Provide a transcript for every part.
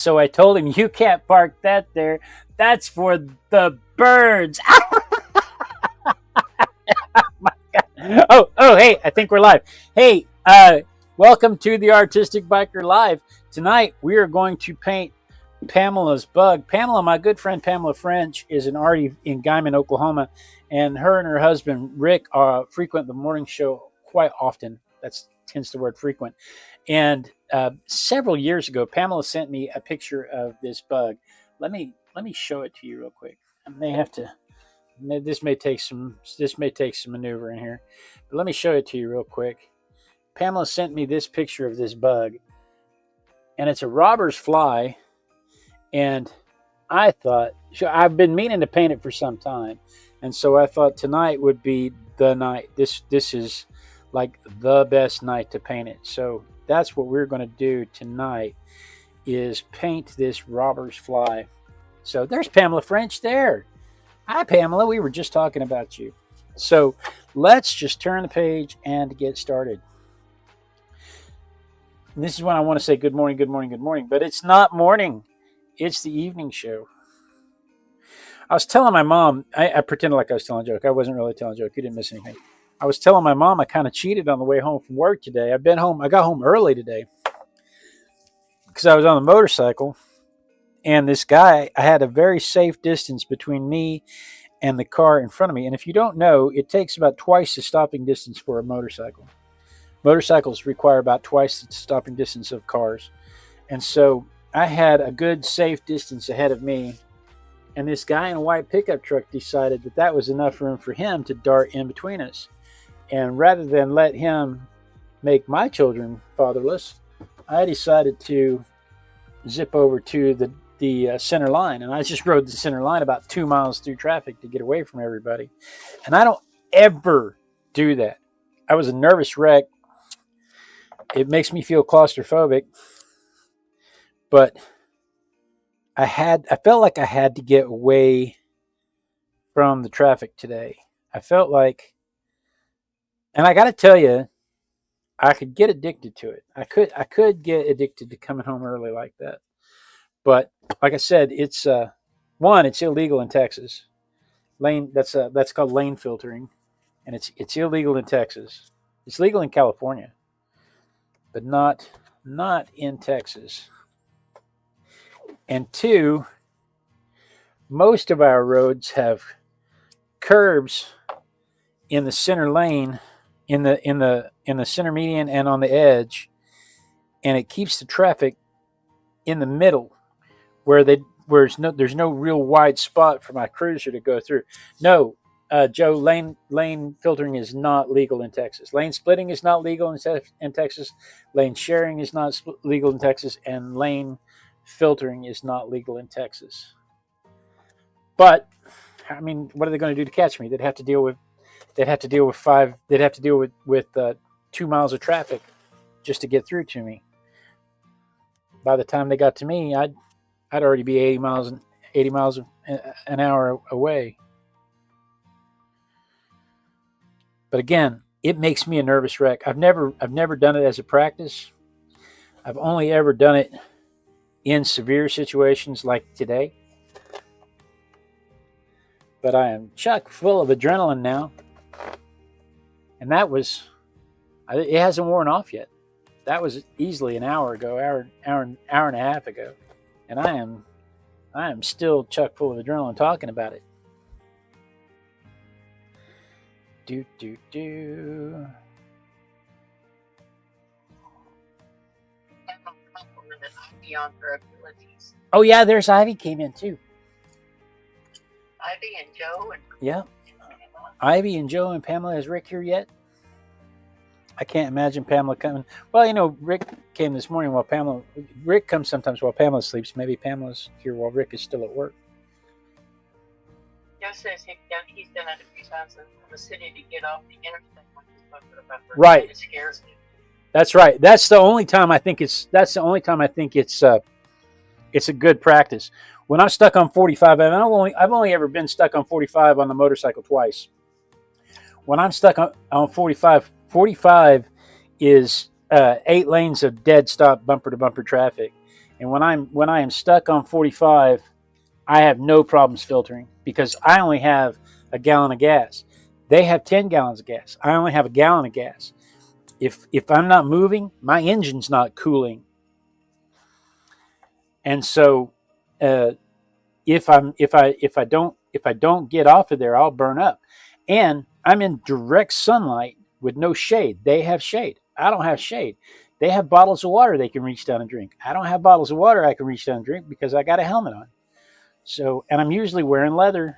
So I told him, you can't park that there. That's for the birds. Oh, hey, I think we're live. Hey, welcome to the Artistic Biker Live. Tonight, we are going to paint Pamela's bug. Pamela, my good friend Pamela French, is an artist in Guyman, Oklahoma, and her husband, Rick, frequent the morning show quite often. That's tends the word frequent. And several years ago, Pamela sent me a picture of this bug. Let me show it to you real quick. I may have to. This may take some maneuvering here, but let me show it to you real quick. Pamela sent me this picture of this bug, and it's a robber's fly. And I thought, I've been meaning to paint it for some time, and so I thought tonight would be the night. This is like the best night to paint it. So that's what we're going to do tonight, is paint this robber's fly. So there's Pamela French there. Hi, Pamela. We were just talking about you. So let's just turn the page and get started. And this is when I want to say good morning, good morning, good morning. But it's not morning. It's the evening show. I was telling my mom, I pretended like I was telling a joke. I wasn't really telling a joke. You didn't miss anything. I was telling my mom I kind of cheated on the way home from work today. I've been home. I got home early today because I was on the motorcycle. And this guy, I had a very safe distance between me and the car in front of me. And if you don't know, it takes about twice the stopping distance for a motorcycle. Motorcycles require about twice the stopping distance of cars. And so I had a good safe distance ahead of me. And this guy in a white pickup truck decided that that was enough room for him to dart in between us. And rather than let him make my children fatherless, I decided to zip over to the center line. And I just rode the center line about 2 miles through traffic to get away from everybody. And I don't ever do that. I was a nervous wreck. It makes me feel claustrophobic. But I felt like I had to get away from the traffic today. I felt like, and I got to tell you, I could get addicted to it. I could get addicted to coming home early like that. But like I said, it's it's illegal in Texas. That's called lane filtering, and it's illegal in Texas. It's legal in California, but not in Texas. And two, most of our roads have curbs in the center lane, in the center median and on the edge, and it keeps the traffic in the middle, where there's no real wide spot for my cruiser to go through. No, Joe, lane filtering is not legal in Texas. Lane splitting is not legal in Texas. Lane sharing is not legal in Texas, and lane filtering is not legal in Texas. But I mean, what are they going to do to catch me? They'd have to deal with 2 miles of traffic just to get through to me. By the time they got to me, I'd already be 80 miles an hour away. But again, it makes me a nervous wreck. I've never done it as a practice. I've only ever done it in severe situations like today. But I am chock full of adrenaline now. And it hasn't worn off yet. That was easily an hour and a half ago. And I am still chock full of adrenaline talking about it. Oh yeah, there's Ivy came in too. Ivy and Joe and yeah, Ivy and Joe and Pamela. Is Rick here yet? I can't imagine Pamela coming. Well, you know, Rick came this morning while Rick comes sometimes while Pamela sleeps. Maybe Pamela's here while Rick is still at work. Joe says he's done it a few times in the city to get off the interstate when he's talking about her. Right. It scares me. That's right. That's the only time I think it's a good practice. When I'm stuck on 45, I've only ever been stuck on 45 on the motorcycle twice. When I'm stuck on 45 is 8 lanes of dead stop bumper to bumper traffic. And when I am stuck on 45, I have no problems filtering because I only have a gallon of gas. They have 10 gallons of gas. I only have a gallon of gas. If I'm not moving, my engine's not cooling. And so if I don't get off of there, I'll burn up. And I'm in direct sunlight with no shade. They have shade. I don't have shade. They have bottles of water they can reach down and drink. I don't have bottles of water I can reach down and drink because I got a helmet on. So, and I'm usually wearing leather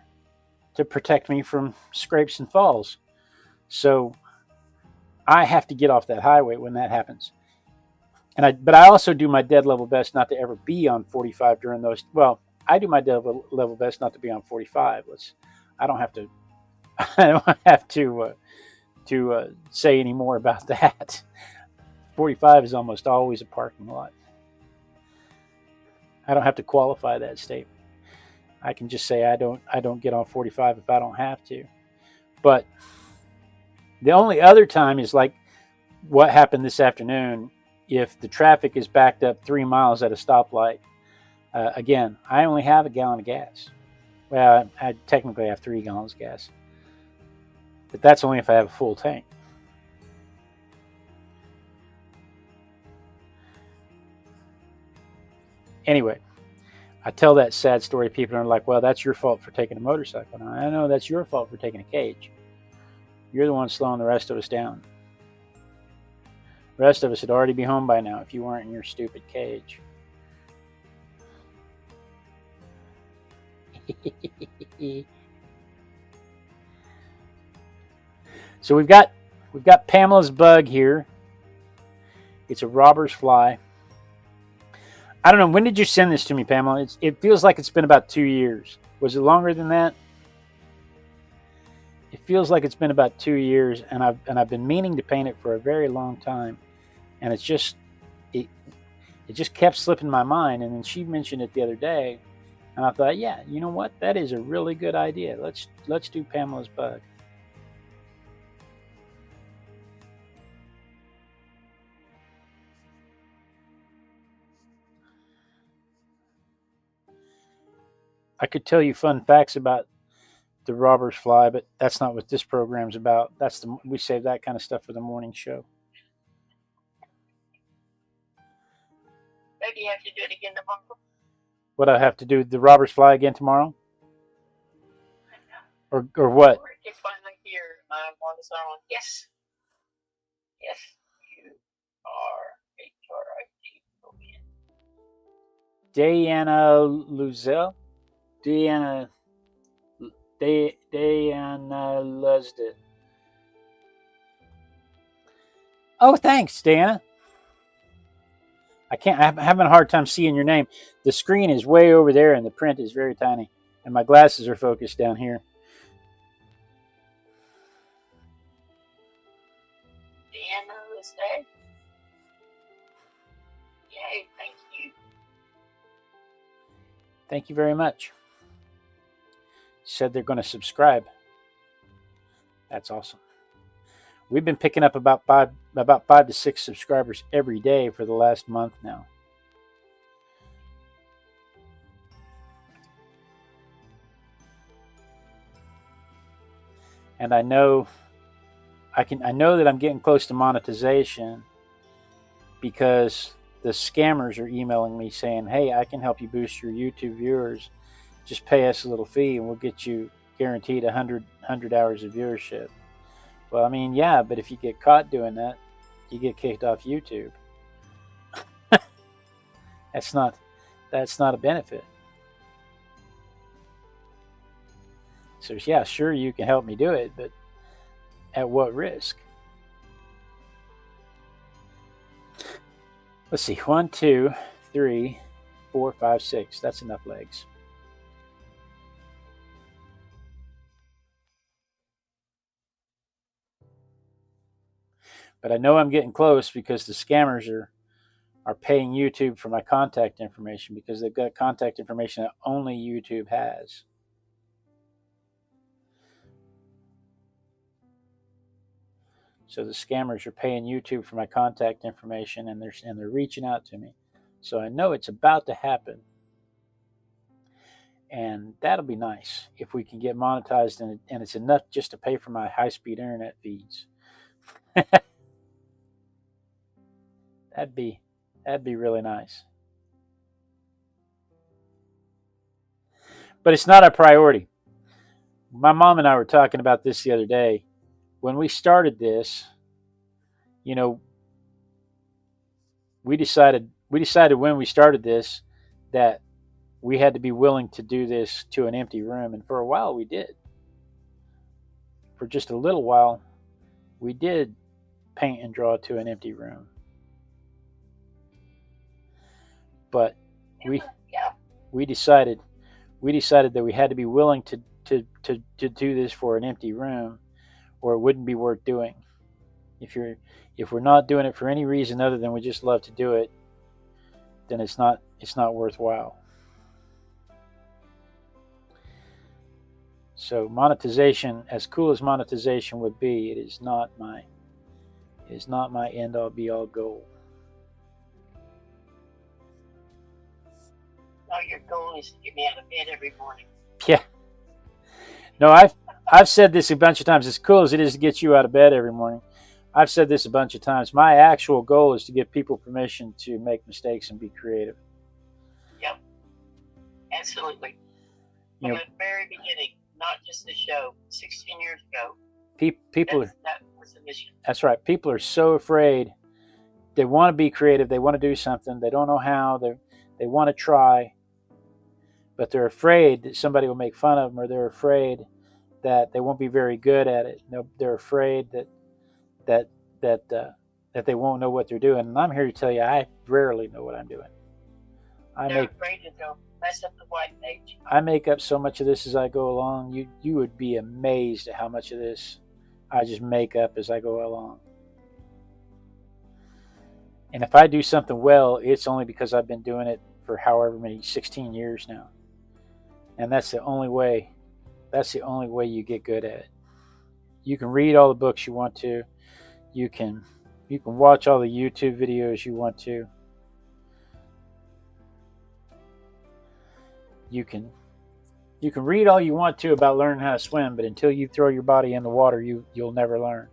to protect me from scrapes and falls. So I have to get off that highway when that happens. But I also do my dead level best not to ever be on 45 during those. Well, I do my dead level best not to be on 45. I don't have to. I don't have to say any more about that. 45 is almost always a parking lot. I don't have to qualify that statement. I can just say I don't get on 45 if I don't have to. But the only other time is like what happened this afternoon. If the traffic is backed up 3 miles at a stoplight, again, I only have a gallon of gas. Well, I technically have 3 gallons of gas, but that's only if I have a full tank. Anyway, I tell that sad story. People are like, well, that's your fault for taking a motorcycle. And I know that's your fault for taking a cage. You're the one slowing the rest of us down. The rest of us would already be home by now if you weren't in your stupid cage. So we've got Pamela's bug here. It's a robber's fly. I don't know. When did you send this to me, Pamela? It feels like it's been about 2 years. Was it longer than that? It feels like it's been about 2 years, and I've been meaning to paint it for a very long time, and it just kept slipping my mind. And then she mentioned it the other day, and I thought, yeah, you know what? That is a really good idea. Let's do Pamela's bug. I could tell you fun facts about the robber's fly, but that's not what this program's about. We save that kind of stuff for the morning show. Maybe you have to do it again tomorrow. What I have to do, the robber's fly again tomorrow? Or what? Or you can finally hear on the song. Yes. Yes, you are HRIT. Diana Luzel? Diana Lusdit. Oh, thanks, Diana. I'm having a hard time seeing your name. The screen is way over there and the print is very tiny. And my glasses are focused down here. Diana Lusdit. Yay, thank you. Thank you very much. Said they're going to subscribe. That's awesome. We've been picking up about 5 to 6 subscribers every day for the last month now. And I know that I'm getting close to monetization because the scammers are emailing me saying, "Hey, I can help you boost your YouTube viewers. Just pay us a little fee and we'll get you guaranteed 100 hours of viewership." Well, I mean, yeah, but if you get caught doing that, you get kicked off YouTube. That's not a benefit. So yeah, sure, you can help me do it, but at what risk? Let's see, 1, 2, 3, 4, 5, 6. That's enough legs. But I know I'm getting close because the scammers are paying YouTube for my contact information because they've got contact information that only YouTube has. So the scammers are paying YouTube for my contact information and they're reaching out to me. So I know it's about to happen. And that'll be nice if we can get monetized and it's enough just to pay for my high-speed internet feeds. that'd be really nice. But it's not a priority. My mom and I were talking about this the other day. When we started this, you know, we decided when we started this that we had to be willing to do this to an empty room, and for a while we did. For just a little while, we did paint and draw to an empty room. But we decided that we had to be willing to do this for an empty room, or it wouldn't be worth doing. If we're not doing it for any reason other than we just love to do it, then it's not worthwhile. So monetization, as cool as monetization would be, it is not my end all be all goal. No, your goal is to get me out of bed every morning. Yeah. No, I've said this a bunch of times. As cool as it is to get you out of bed every morning, I've said this a bunch of times. My actual goal is to give people permission to make mistakes and be creative. Yep. Absolutely. From the very beginning, not just the show, 16 years ago. That was the mission. That's right. People are so afraid. They want to be creative. They want to do something. They don't know how. They want to try. But they're afraid that somebody will make fun of them, or they're afraid that they won't be very good at it. They're afraid that they won't know what they're doing. And I'm here to tell you, I rarely know what I'm doing. They're afraid to go mess up the white page. I make up so much of this as I go along. You would be amazed at how much of this I just make up as I go along. And if I do something well, it's only because I've been doing it for however many, 16 years now. And that's the only way you get good at it. You can read all the books you want to. You can watch all the YouTube videos you want to. You can read all you want to about learning how to swim, but until you throw your body in the water, you'll never learn.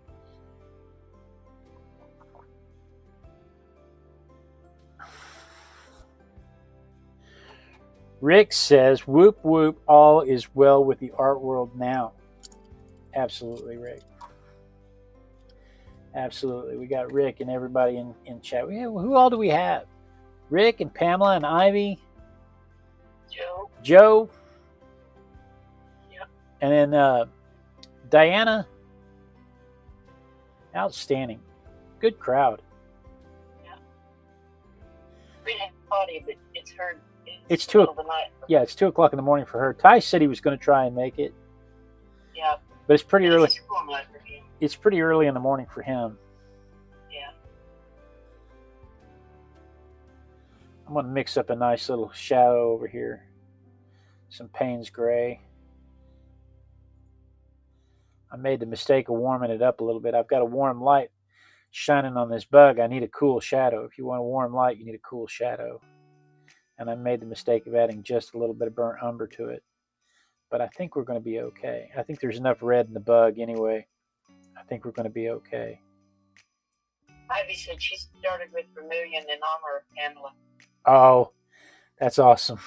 Rick says, whoop, whoop, all is well with the art world now. Absolutely, Rick. Absolutely. We got Rick and everybody in chat. Who all do we have? Rick and Pamela and Ivy. Joe. Yep. And then Diana. Outstanding. Good crowd. Yeah. We didn't have a party, but it's her. It's 2 o'clock. Yeah, it's 2 o'clock in the morning for her. Ty said he was going to try and make it. Yeah. But it's pretty early. It's cool night for him. It's pretty early in the morning for him. Yeah. I'm going to mix up a nice little shadow over here. Some Payne's Gray. I made the mistake of warming it up a little bit. I've got a warm light shining on this bug. I need a cool shadow. If you want a warm light, you need a cool shadow. And I made the mistake of adding just a little bit of burnt umber to it. But I think we're going to be okay. I think there's enough red in the bug anyway. I think we're going to be okay. Ivy said she started with vermilion in honor of Pamela. Oh, that's awesome.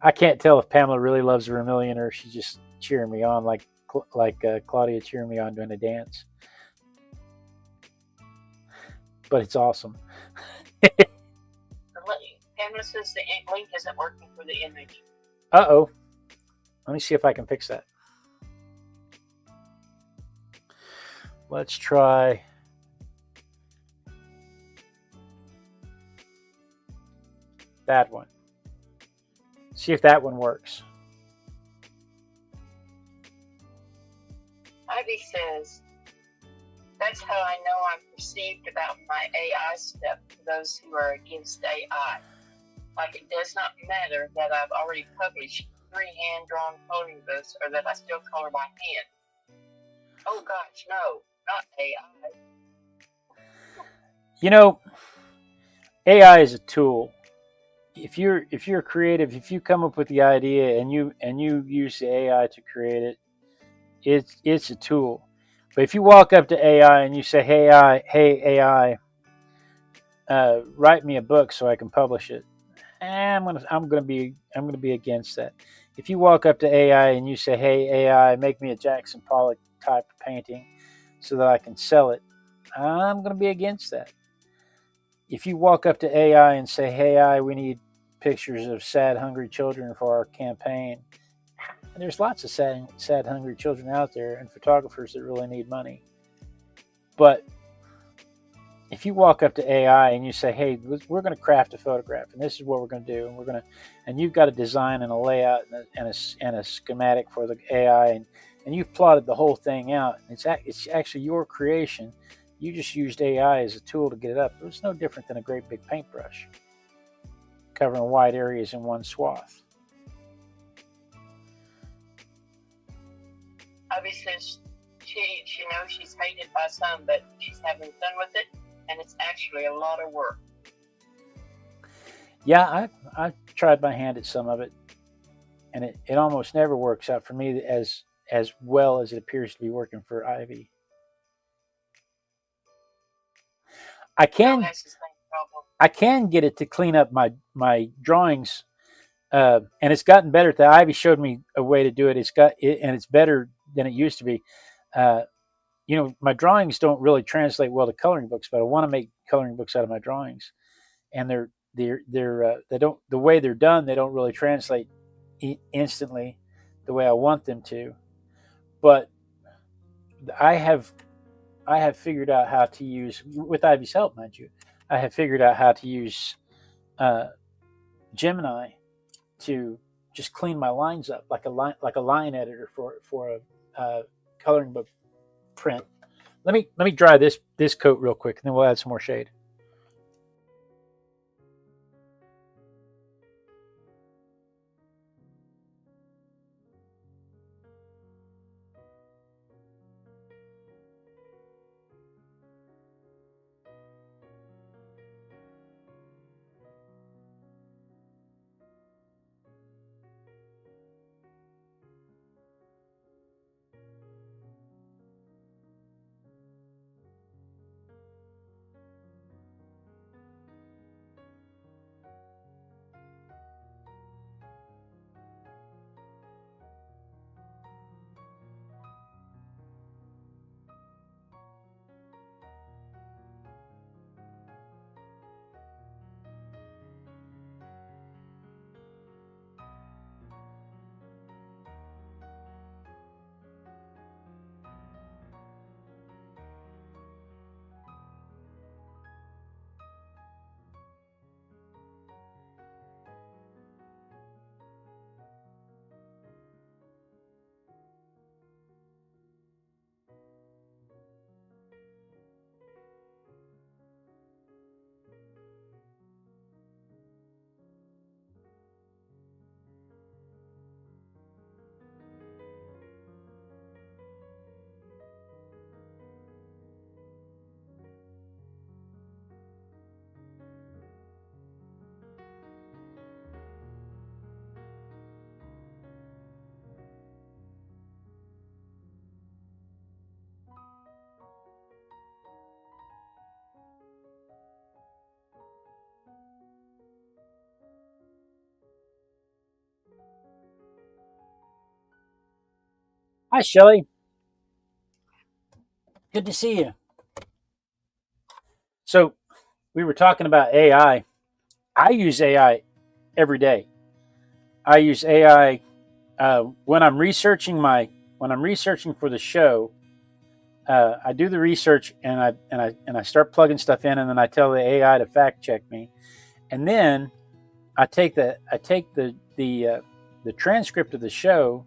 I can't tell if Pamela really loves vermilion or if she's just cheering me on like Claudia cheering me on during a dance. But it's awesome. Pamela says the link isn't working for the image. Uh-oh. Let me see if I can fix that. Let's try that one. See if that one works. Ivy says, that's how I know I'm perceived about my AI stuff to those who are against AI. Like it does not matter that I've already published 3 hand-drawn coloring books or that I still color by hand. Oh gosh, no, not AI. You know, AI is a tool. If you're creative, if you come up with the idea and you use the AI to create it, it's a tool. But if you walk up to AI and you say, hey AI, write me a book so I can publish it, I'm gonna be against that. If you walk up to AI and you say, hey AI, make me a Jackson Pollock type of painting so that I can sell it, I'm gonna be against that. If you walk up to AI and say, hey AI, we need pictures of sad, hungry children for our campaign, and there's lots of sad, hungry children out there and photographers that really need money. But if you walk up to AI and you say, "Hey, we're going to craft a photograph, and this is what we're going to do," and you've got a design and a layout and a schematic for the AI, and you've plotted the whole thing out, and it's actually your creation. You just used AI as a tool to get it up. It's no different than a great big paintbrush covering wide areas in one swath. Obviously, she knows she's hated by some, but she's having fun with it, and it's actually a lot of work. Yeah, I've tried my hand at some of it, and it almost never works out for me as well as it appears to be working for Ivy. I can get it to clean up my drawings, and it's gotten better. That Ivy showed me a way to do it. And it's better than it used to be. My drawings don't really translate well to coloring books, but I want to make coloring books out of my drawings, and they don't, the way they're done, they don't really translate instantly the way I want them to. But I have figured out how to use, with Ivy's help, mind you, I have figured out how to use Gemini to just clean my lines up like a line editor for a coloring book print. Let me dry this coat real quick, and then we'll add some more shade. Hi, Shelley. Good to see you. So we were talking about AI. I use AI every day. I use AI when I'm researching for the show. I do the research and I start plugging stuff in, and then I tell the AI to fact check me, and then I take the transcript of the show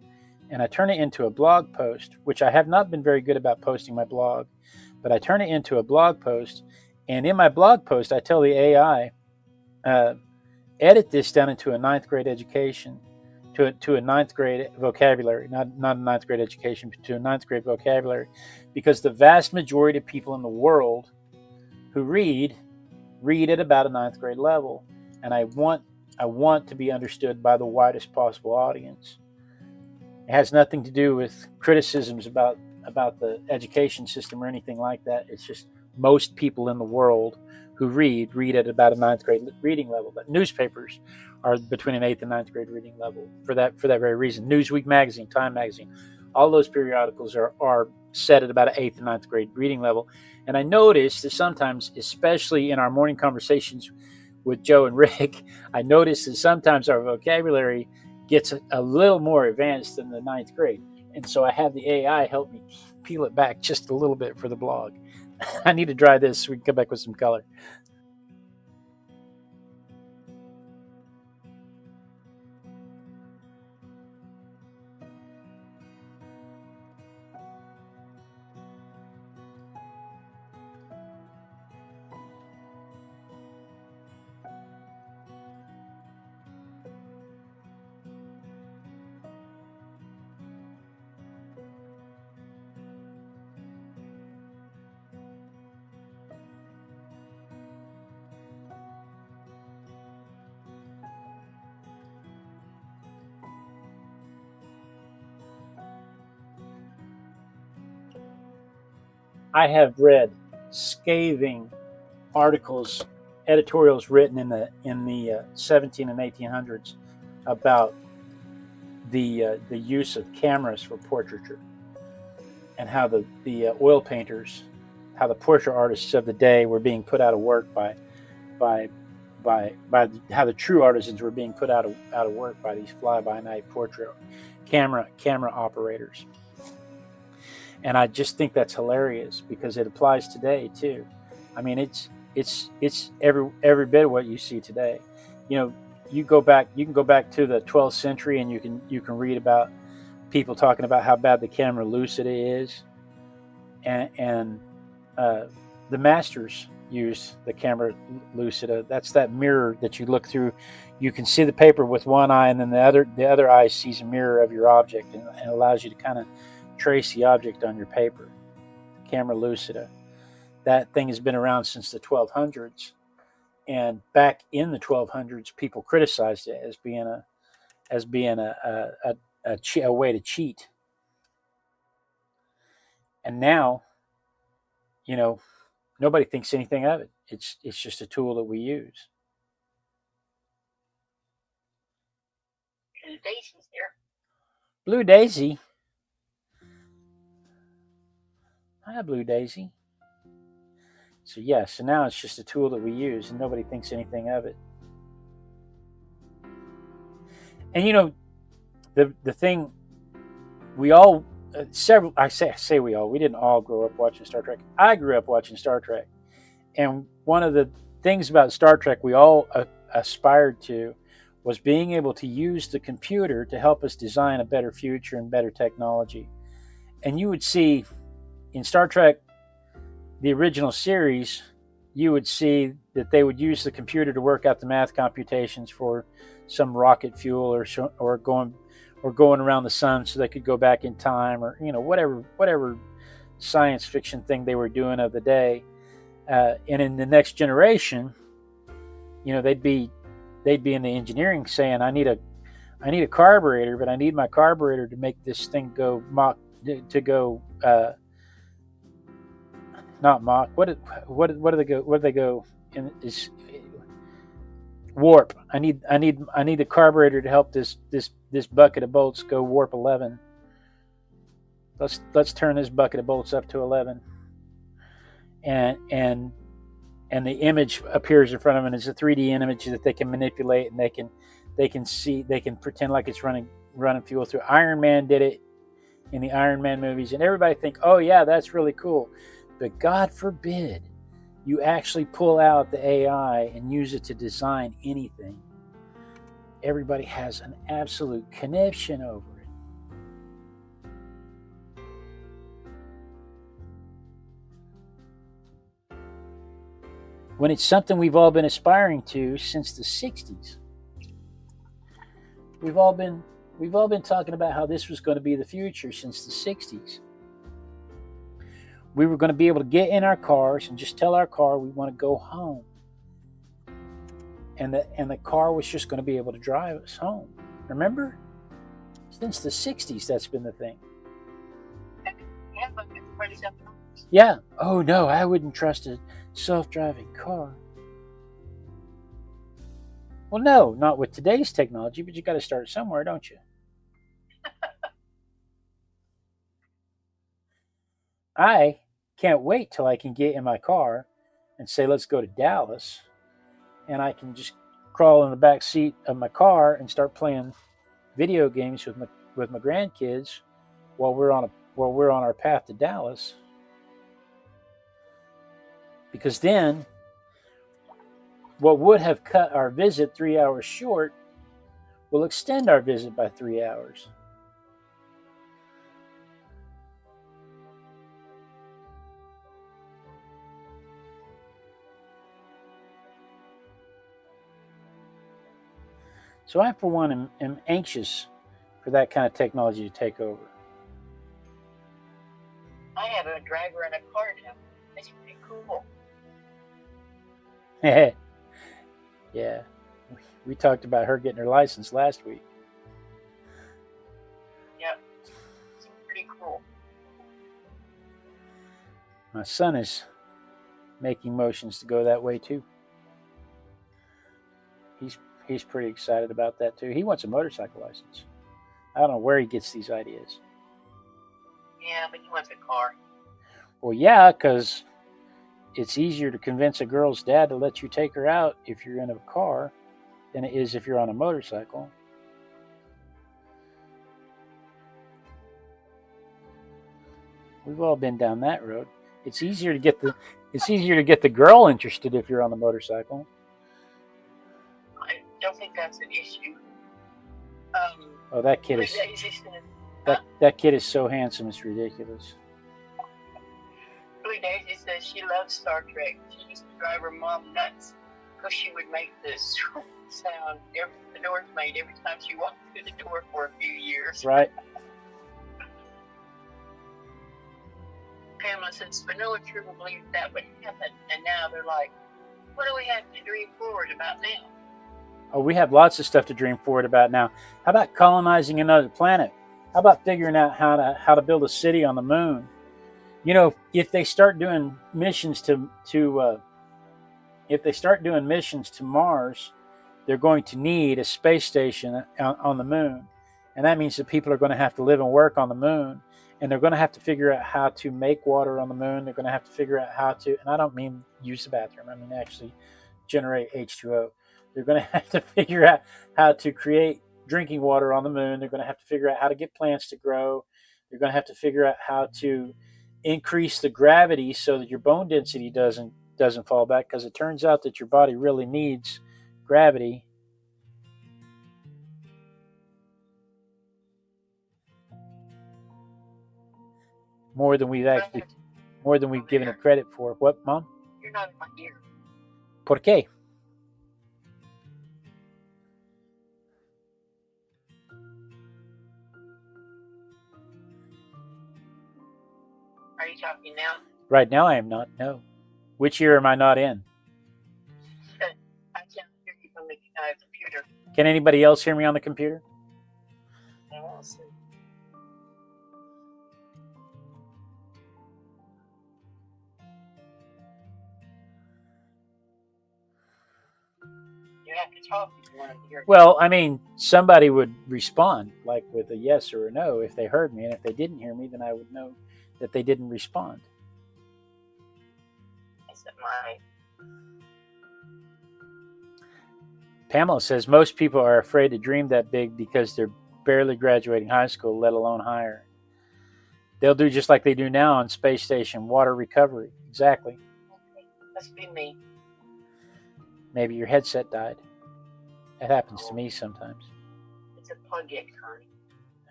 and I turn it into a blog post, which I have not been very good about posting my blog, but I turn it into a blog post, and in my blog post I tell the AI, edit this down into a ninth grade education, to a ninth grade vocabulary, not a ninth grade education, but to a ninth grade vocabulary, because the vast majority of people in the world who read read at about a ninth grade level, and I want to be understood by the widest possible audience. It has nothing to do with criticisms about the education system or anything like that. It's just most people in the world who read at about a ninth grade reading level. But newspapers are between an eighth and ninth grade reading level for that very reason. Newsweek magazine, Time magazine, all those periodicals are set at about an eighth and ninth grade reading level. And I noticed that sometimes, especially in our morning conversations with Joe and Rick, I noticed that sometimes our vocabulary gets a little more advanced than the ninth grade. And so I have the AI help me peel it back just a little bit for the blog. I need to dry this so we can come back with some color. I have read scathing articles, editorials written in the 17 and 1800s about the use of cameras for portraiture, and how the oil painters, how the portrait artists of the day were being put out of work by how the true artisans were being put out of work by these fly-by-night portrait camera operators. And I just think that's hilarious because it applies today too. I mean, it's every bit of what you see today. You know, you can go back to the 12th century, and you can read about people talking about how bad the camera lucida is, and the masters used the camera lucida. That's that mirror that you look through. You can see the paper with one eye, and then the other eye sees a mirror of your object, and allows you to kind of trace the object on your paper. Camera lucida. That thing has been around since the 1200s, and back in the 1200s, people criticized it as being a way to cheat. And now, you know, nobody thinks anything of it. It's just a tool that we use. Blue Daisy's here. Blue Daisy. Hi, Blue Daisy. So yeah, so now it's just a tool that we use, and nobody thinks anything of it. And you know, the thing, we all I say we all, we didn't all grow up watching Star Trek. I grew up watching Star Trek, and one of the things about Star Trek we all aspired to was being able to use the computer to help us design a better future and better technology. And you would see in Star Trek, the original series, you would see that they would use the computer to work out the math computations for some rocket fuel or going around the sun so they could go back in time, or whatever science fiction thing they were doing of the day. And in the Next Generation, they'd be in the engineering saying, I need a carburetor, but I need my carburetor to make this thing go not Mach. What do they go in? Is warp. I need the carburetor to help this bucket of bolts go warp 11. Let's turn this bucket of bolts up to 11. And the image appears in front of them, and it's a 3D image that they can manipulate, and they can pretend like it's running fuel through. Iron Man did it in the Iron Man movies, and everybody think, oh yeah, that's really cool. But God forbid you actually pull out the AI and use it to design anything. Everybody has an absolute conniption over it. When it's something we've all been aspiring to since the 60s. We've all been talking about how this was going to be the future since the 60s. We were going to be able to get in our cars and just tell our car we want to go home. and the car was just going to be able to drive us home. Remember? Since the 60s, that's been the thing. Yeah, but it's pretty simple. Yeah. Oh, no, I wouldn't trust a self-driving car. Well, no, not with today's technology, but you got to start somewhere, don't you? I can't wait till I can get in my car and say, let's go to Dallas. And I can just crawl in the back seat of my car and start playing video games with my grandkids while we're on our path to Dallas. Because then what would have cut our visit 3 hours short will extend our visit by 3 hours. So I, for one, am anxious for that kind of technology to take over. I have a driver in a car now. It's pretty cool. Yeah. We talked about her getting her license last week. Yep. It's pretty cool. My son is making motions to go that way too. He's pretty excited about that too. He wants a motorcycle license. I don't know where he gets these ideas. Yeah, but he wants a car. Well, yeah, because it's easier to convince a girl's dad to let you take her out if you're in a car than it is if you're on a motorcycle. We've all been down that road. It's easier to get the girl interested if you're on the motorcycle. I don't think that's an issue. Oh, that kid is that kid is so handsome, it's ridiculous. Blue Daisy says she loves Star Trek. She used to drive her mom nuts because she would make this sound the doors made every time she walked through the door for a few years. Right. Pamela says Vanilla truly believed that would happen, and now they're like, what do we have to dream forward about now? Oh, we have lots of stuff to dream forward about now. How about colonizing another planet? How about figuring out how to build a city on the moon? You know, if they start doing missions to Mars, they're going to need a space station on the moon, and that means that people are going to have to live and work on the moon, and they're going to have to figure out how to make water on the moon. They're going to have to figure out how to, and I don't mean use the bathroom, I mean actually generate H2O. They're going to have to figure out how to create drinking water on the moon. They're going to have to figure out how to get plants to grow. They're going to have to figure out how to increase the gravity so that your bone density doesn't fall back, because it turns out that your body really needs gravity. More than we've given it credit for. What, Mom? You're not in my ear. ¿Por qué? Are you talking now? Right now I am not, no. Which ear am I not in? I can't hear you from the computer. Can anybody else hear me on the computer? I'll see. You have to talk if you want to hear. Well, I mean, somebody would respond, like with a yes or a no, if they heard me. And if they didn't hear me, then I would know that they didn't respond. Is it my... Pamela says most people are afraid to dream that big because they're barely graduating high school, let alone higher. They'll do just like they do now on space station, water recovery. Exactly. Okay. Must be me. Maybe your headset died. That happens to me sometimes. It's a plug-in, honey.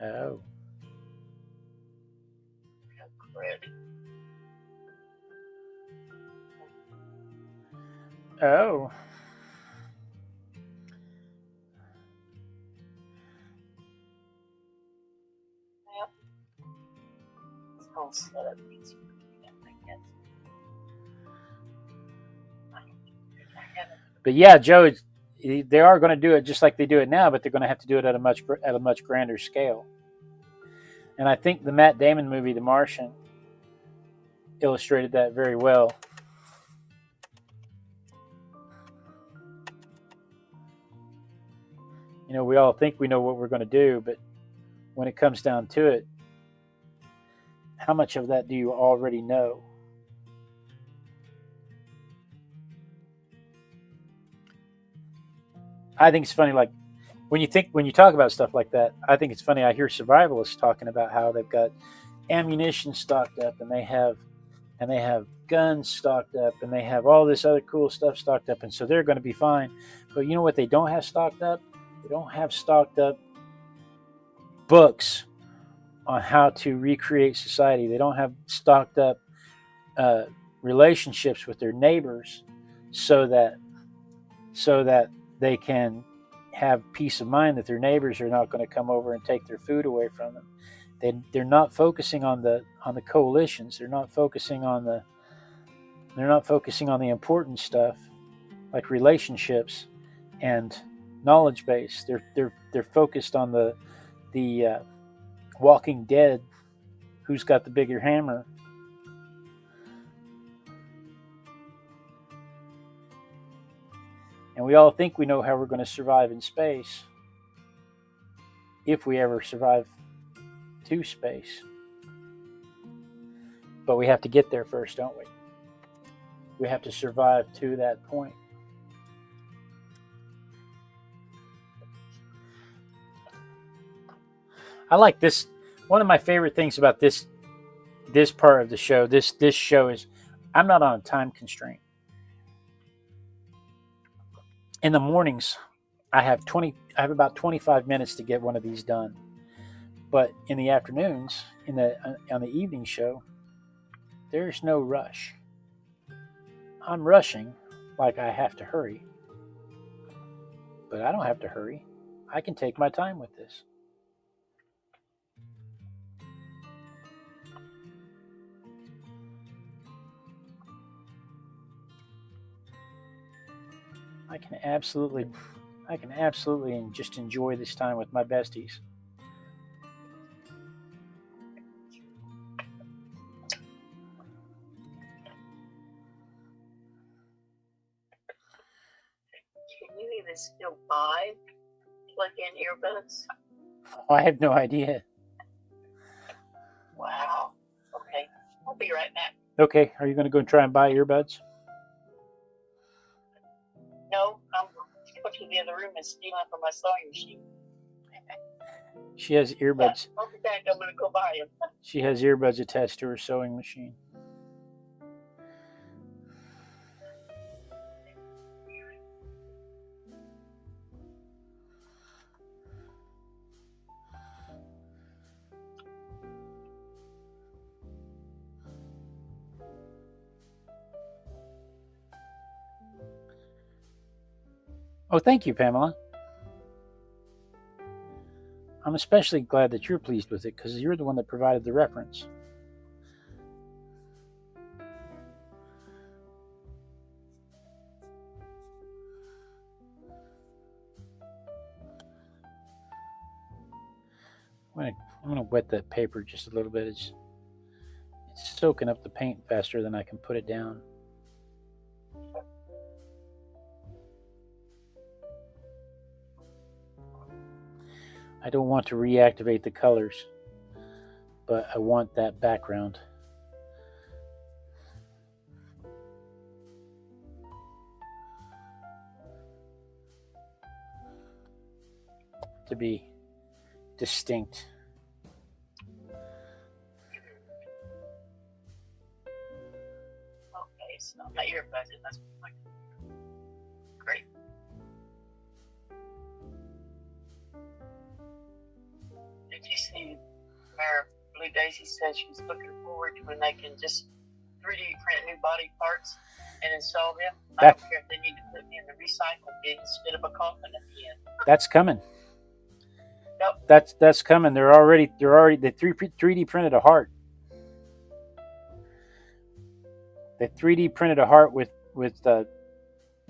Oh. Oh. Yep. It's all set up easy for me, I guess. But yeah, Joe, they are going to do it just like they do it now, but they're going to have to do it at a much grander scale. And I think the Matt Damon movie, The Martian, illustrated that very well. You know, we all think we know what we're going to do, but when it comes down to it, how much of that do you already know? I think it's funny, like when you talk about stuff like that, I think it's funny. I hear survivalists talking about how they've got ammunition stocked up, and they have guns stocked up, and they have all this other cool stuff stocked up, and so they're going to be fine. But you know what they don't have stocked up? They don't have stocked up books on how to recreate society. They don't have stocked up relationships with their neighbors, so that they can have peace of mind that their neighbors are not going to come over and take their food away from them. They're not focusing on the coalitions. They're not focusing on the important stuff like relationships and knowledge base. They're focused on the Walking Dead, who's got the bigger hammer. And we all think we know how we're going to survive in space, if we ever survive to space. But we have to get there first, don't we? We have to survive to that point. I like this. One of my favorite things about this part of the show, this show is I'm not on a time constraint. In the mornings, I have about 25 minutes to get one of these done. But in the afternoons, on the evening show, there's no rush. I'm rushing like I have to hurry. But I don't have to hurry. I can take my time with this. I can absolutely just enjoy this time with my besties. Can you even still buy plug-in earbuds? Oh, I have no idea. Wow. Okay, I'll be right back. Okay, are you going to go and try and buy earbuds? No, I'm going to the other room and stealing from my sewing machine. She has earbuds. Yeah, I'll be back. I'm going to go buy them. She has earbuds attached to her sewing machine. Oh, thank you, Pamela. I'm especially glad that you're pleased with it because you're the one that provided the reference. I'm gonna wet that paper just a little bit. It's soaking up the paint faster than I can put it down. I don't want to reactivate the colors, but I want that background. To be distinct. Okay, so my earbuds, that's great. Did you see where Blue Daisy said she's looking forward to when they can just 3D print new body parts and install them? I don't care if they need to put me in the recycle bin instead of a coffin at the end. That's coming. Yep. That's coming. They 3D printed a heart. They 3D printed a heart with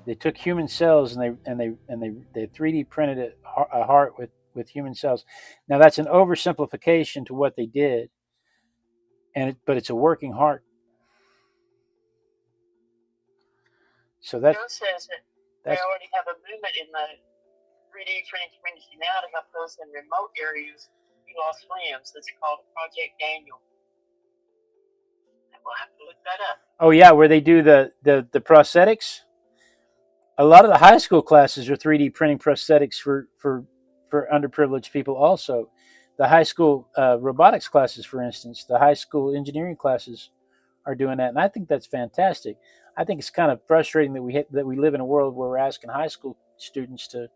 They took human cells and they 3D printed a heart with human cells. Now that's an oversimplification to what they did, but it's a working heart. So Joe says that they that's already have a movement in the 3D printing community now to help those in remote areas who lost limbs. It's called Project Daniel. And we'll have to look that up. Oh yeah, where they do the prosthetics. A lot of the high school classes are 3D printing prosthetics for underprivileged people. Also, the high school robotics classes, for instance, the high school engineering classes are doing that, and I think that's fantastic. I think it's kind of frustrating that we live in a world where we're asking high school students to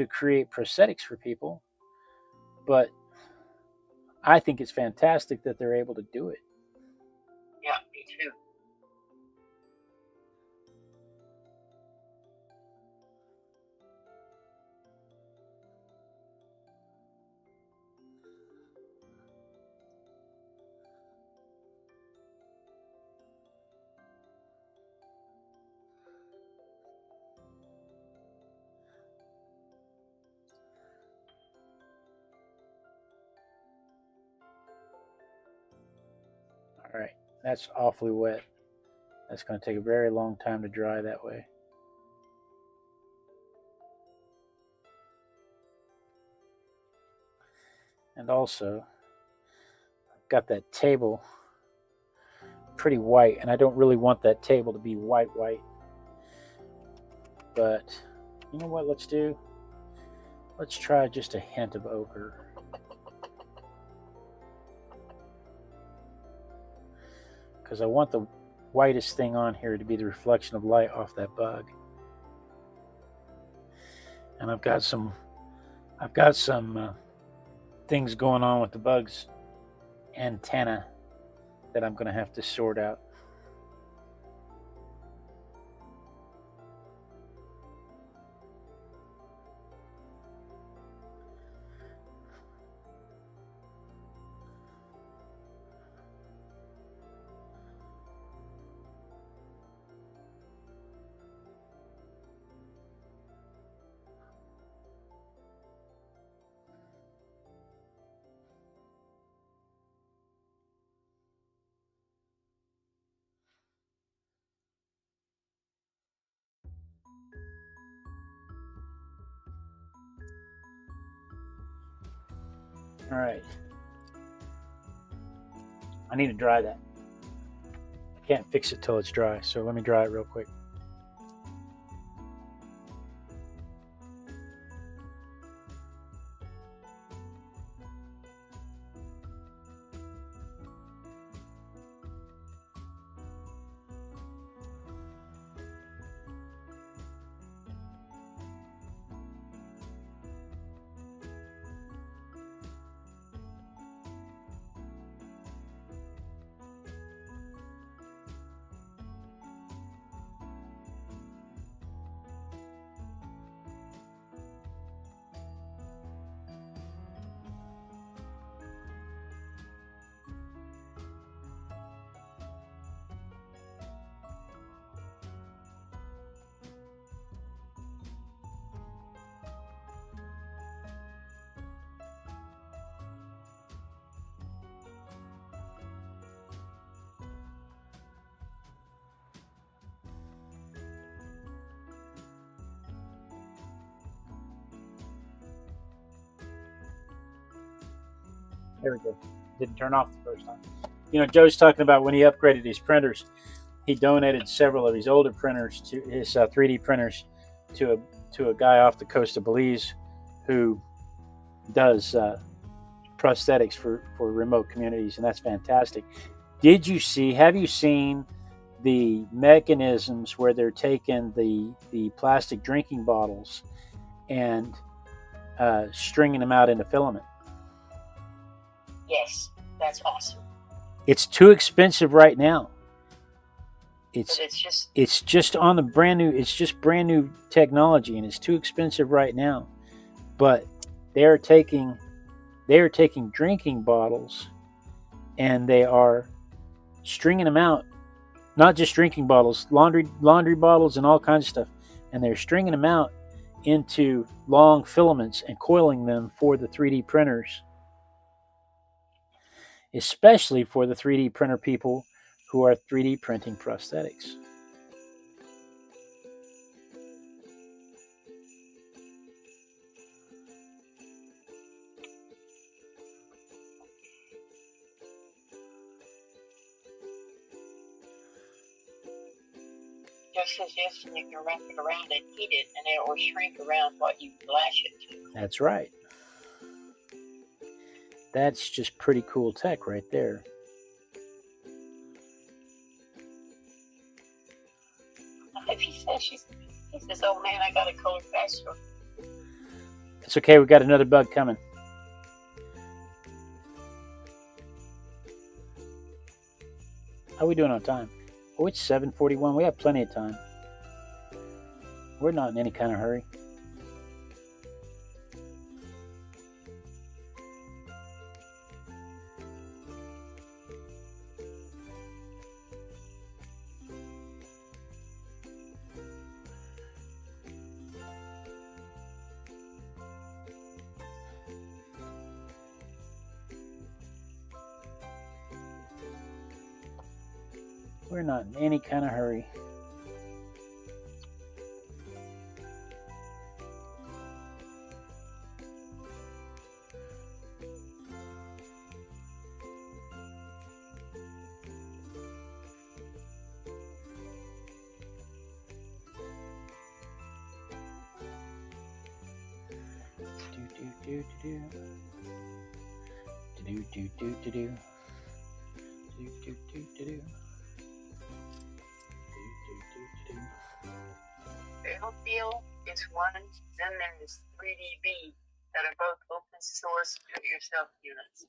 create prosthetics for people, but I think it's fantastic that they're able to do it. Yeah, me too. All right, that's awfully wet. That's going to take a very long time to dry that way. And also, I've got that table pretty white, and I don't really want that table to be white. But you know what let's do? Let's try just a hint of ochre. Because I want the whitest thing on here to be the reflection of light off that bug. And I've got some things going on with the bug's antenna that I'm going to have to sort out. All right. I need to dry that. I can't fix it till it's dry, so let me dry it real quick. There we go. Didn't turn off the first time. You know, Joe's talking about when he upgraded his printers, he donated several of his older printers, to his 3D printers, to a guy off the coast of Belize who does prosthetics for remote communities, and that's fantastic. Have you seen the mechanisms where they're taking the plastic drinking bottles and stringing them out into filament? Yes, that's awesome. It's too expensive right now. It's just on the brand new. It's just brand new technology, and it's too expensive right now. But they're taking drinking bottles, and they are stringing them out. Not just drinking bottles, laundry bottles, and all kinds of stuff. and they're stringing them out into long filaments and coiling them for the 3D printers, especially for the 3D printer people who are 3D printing prosthetics. Just as yes, you can wrap it around and heat it, and it will shrink around what you lash it to. That's right. That's just pretty cool tech right there. He says, oh man, I got a color faster. It's okay, we got another bug coming. How are we doing on time? Oh, it's 7:41. We have plenty of time. We're not in any kind of hurry. We're not in any kind of hurry. Feel is one, then there's 3DB that are both open source do-it-yourself units.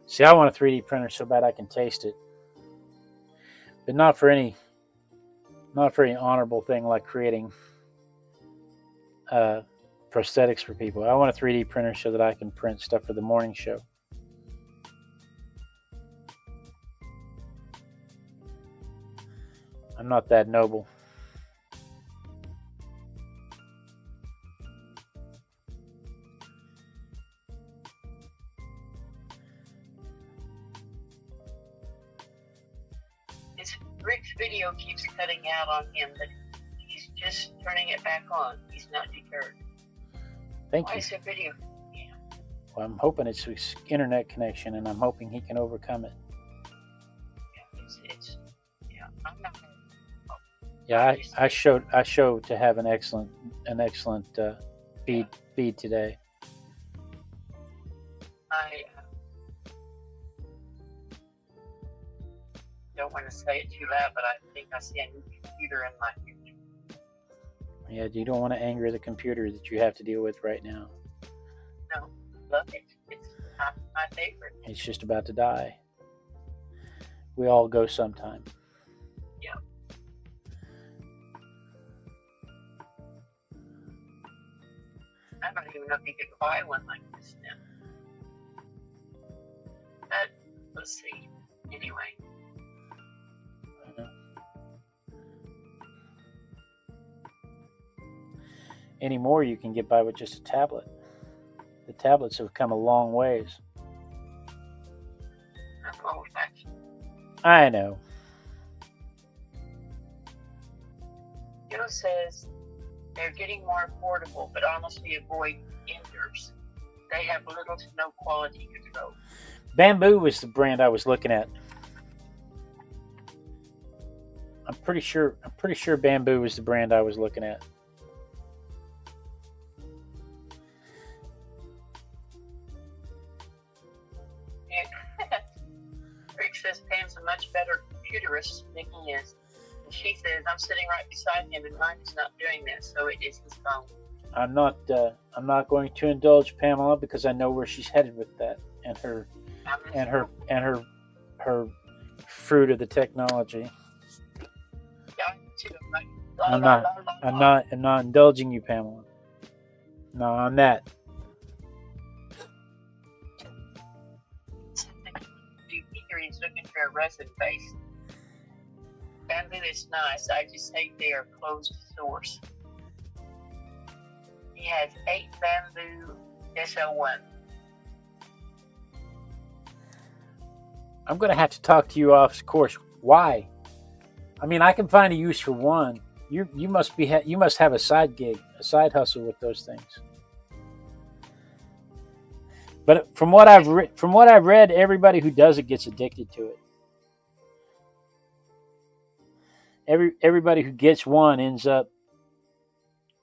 See, I want a 3D printer so bad I can taste it, but not for any honorable thing like creating prosthetics for people. I want a 3D printer so that I can print stuff for the morning show. I'm not that noble. Rick's video keeps cutting out on him, but he's just turning it back on. He's not deterred. Thank you. Why is the video? Yeah. Well, I'm hoping it's his internet connection, and I'm hoping he can overcome it. Yeah, I'm not. Yeah, I showed to have an excellent feed today. I don't want to say it too loud, but I think I see a new computer in my future. Yeah, you don't want to anger the computer that you have to deal with right now. No, love it. It's my favorite. It's just about to die. We all go sometime. Yeah. I don't even know if you could buy one like this now. But let's see. Anyway. Anymore, you can get by with just a tablet. The tablets have come a long ways. I'm old-fashioned. I know. Joe says they're getting more affordable, but honestly avoid Enders. They have little to no quality control. Bamboo was the brand I was looking at. I'm pretty sure Bamboo was the brand I was looking at. Rick says Pam's a much better computerist than he is. And she says, I'm sitting right beside him and mine is not doing this, so it is his phone. I'm not going to indulge Pamela because I know where she's headed with that and her fruit of the technology. I'm not indulging you, Pamela. No, on that. He's looking for a resin base. Bamboo is nice. I just hate they are closed source. He has 8 bamboo SO1. I'm going to have to talk to you off course. Why? I mean, I can find a use for one. You must have a side gig, a side hustle with those things. But from what I've read, everybody who does it gets addicted to it. Everybody who gets one ends up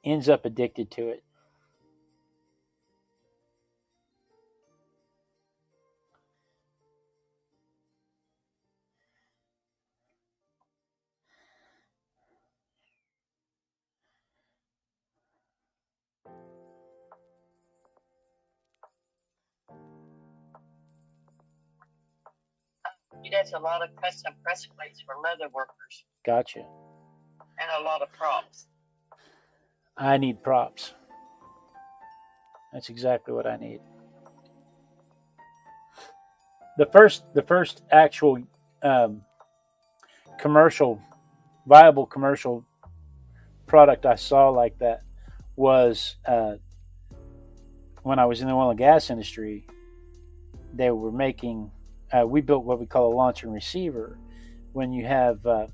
addicted to it. He does a lot of custom press plates for leather workers. Gotcha. And a lot of props. I need props. That's exactly what I need. The first actual viable commercial product I saw like that was when I was in the oil and gas industry. They were making. We built what we call a launcher and receiver. When you have a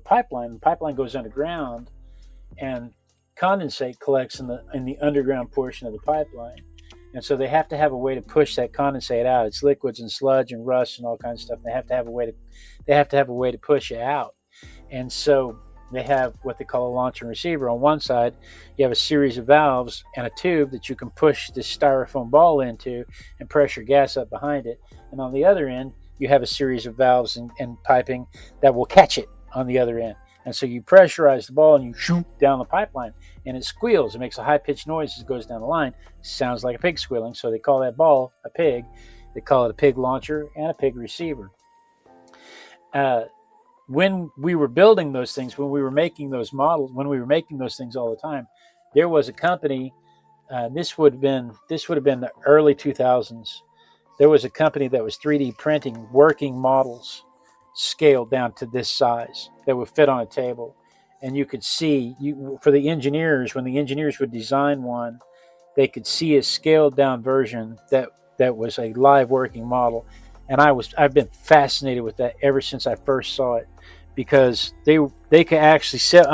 pipeline, the pipeline goes underground, and condensate collects in the underground portion of the pipeline, and so they have to have a way to push that condensate out. It's liquids and sludge and rust and all kinds of stuff. They have to have a way to push it out, and so they have what they call a launcher and receiver. On one side, you have a series of valves and a tube that you can push this styrofoam ball into and pressure gas up behind it. And on the other end, you have a series of valves and piping that will catch it on the other end. And so you pressurize the ball and you shoot down the pipeline, and it squeals. It makes a high-pitched noise as it goes down the line. Sounds like a pig squealing, so they call that ball a pig. They call it a pig launcher and a pig receiver. When we were building those things, when we were making those models, when we were making those things all the time, there was a company. This would have been the early 2000s. There was a company that was 3D printing working models scaled down to this size that would fit on a table, and you could see for the engineers, when the engineers would design one, they could see a scaled down version that was a live working model. And I've been fascinated with that ever since I first saw it, because they could actually sit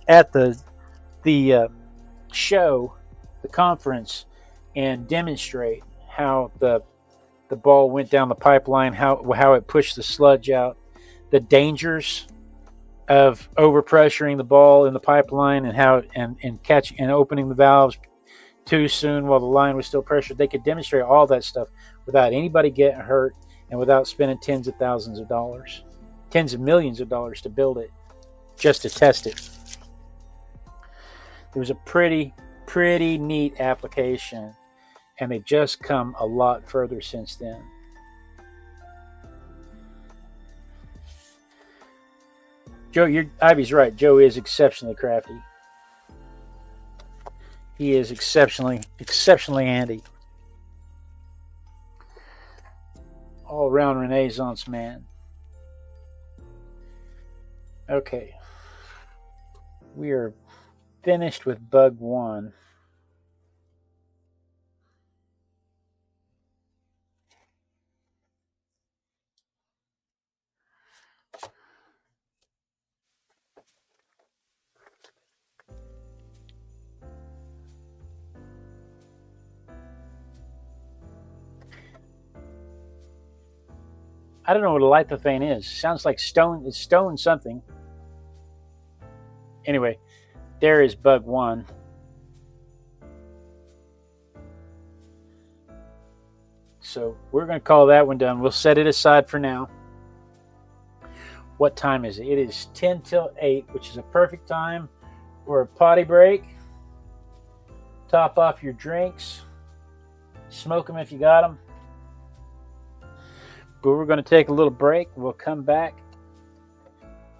at the show, the conference, and demonstrate how the ball went down the pipeline, how it pushed the sludge out, the dangers of overpressuring the ball in the pipeline, and how and catching and opening the valves too soon while the line was still pressured. They could demonstrate all that stuff without anybody getting hurt and without spending tens of thousands of dollars, tens of millions of dollars to build it, just to test it. It was a pretty neat application, and they've just come a lot further since then. Joe, Ivy's right. Joe is exceptionally crafty. He is exceptionally handy. All-around Renaissance man. Okay. We are finished with bug 1. I don't know what a lithophane is. Sounds like stone. It's stone something. Anyway, there is bug 1. So we're going to call that one done. We'll set it aside for now. What time is it? It is 10 till 8, which is a perfect time for a potty break. Top off your drinks. Smoke them if you got them. But we're going to take a little break. We'll come back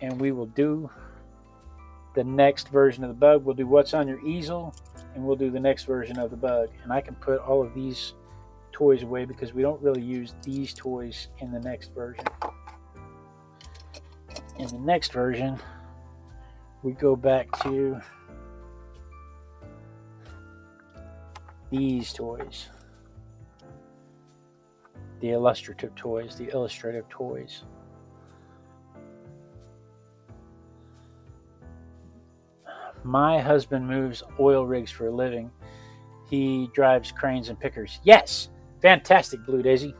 and we will do the next version of the bug. We'll do what's on your easel, and we'll do the next version of the bug. And I can put all of these toys away because we don't really use these toys in the next version. In the next version, we go back to these toys. The illustrative toys, the illustrative toys. My husband moves oil rigs for a living. He drives cranes and pickers. Yes, fantastic, Blue Daisy.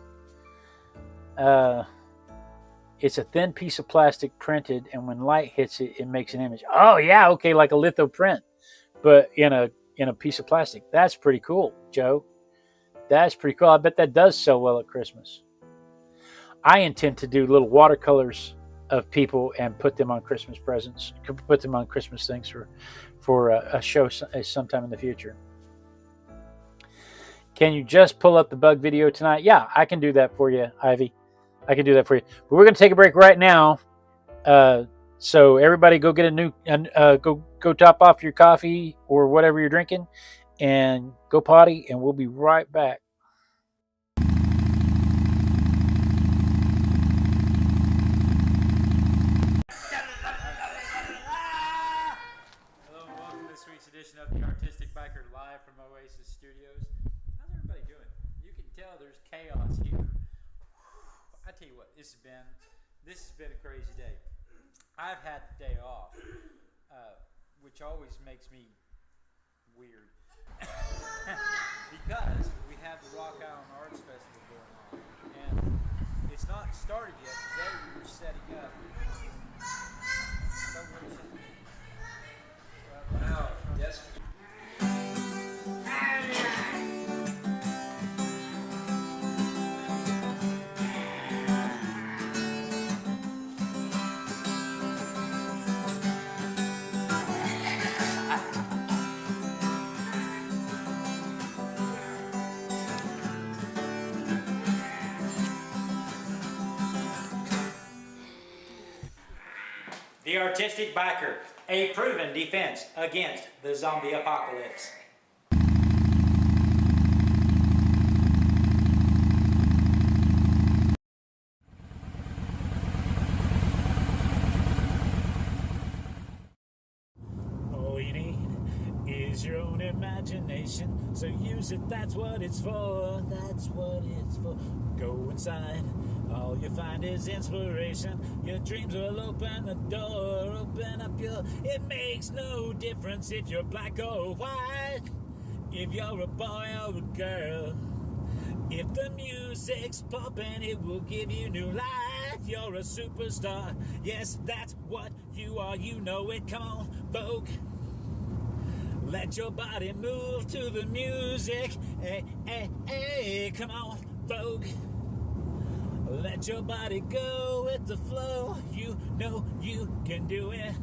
It's a thin piece of plastic printed, and when light hits it, it makes an image. Oh yeah, okay, like a litho print, but in a piece of plastic. That's pretty cool, Joe. That's pretty cool. I bet that does sell well at Christmas. I intend to do little watercolors of people and put them on Christmas presents. Put them on Christmas things for a show sometime in the future. Can you just pull up the bug video tonight? Yeah, I can do that for you, Ivy. I can do that for you. But we're going to take a break right now. So everybody go get go top off your coffee or whatever you're drinking and go potty, and we'll be right back. Hello and welcome to this week's edition of the Artistic Biker live from Oasis Studios. How's everybody doing? You can tell there's chaos here. I tell you what, this has been a crazy day. I've had the day off, which always makes me weird because we have the Rock Island Arts Festival going on, and it's not started yet. Today we were setting up. Wow, yes. The Artistic Biker, a proven defense against the zombie apocalypse. All you need is your own imagination, so use it, that's what it's for, that's what it's for. Go inside, all you find is inspiration. Your dreams will open the door, open up it makes no difference if you're black or white, if you're a boy or a girl. If the music's pumping, it will give you new life. You're a superstar, yes, that's what you are, you know it. Come on, folk, let your body move to the music. Hey, hey, hey, come on, folk, let your body go with the flow. You know you can do it.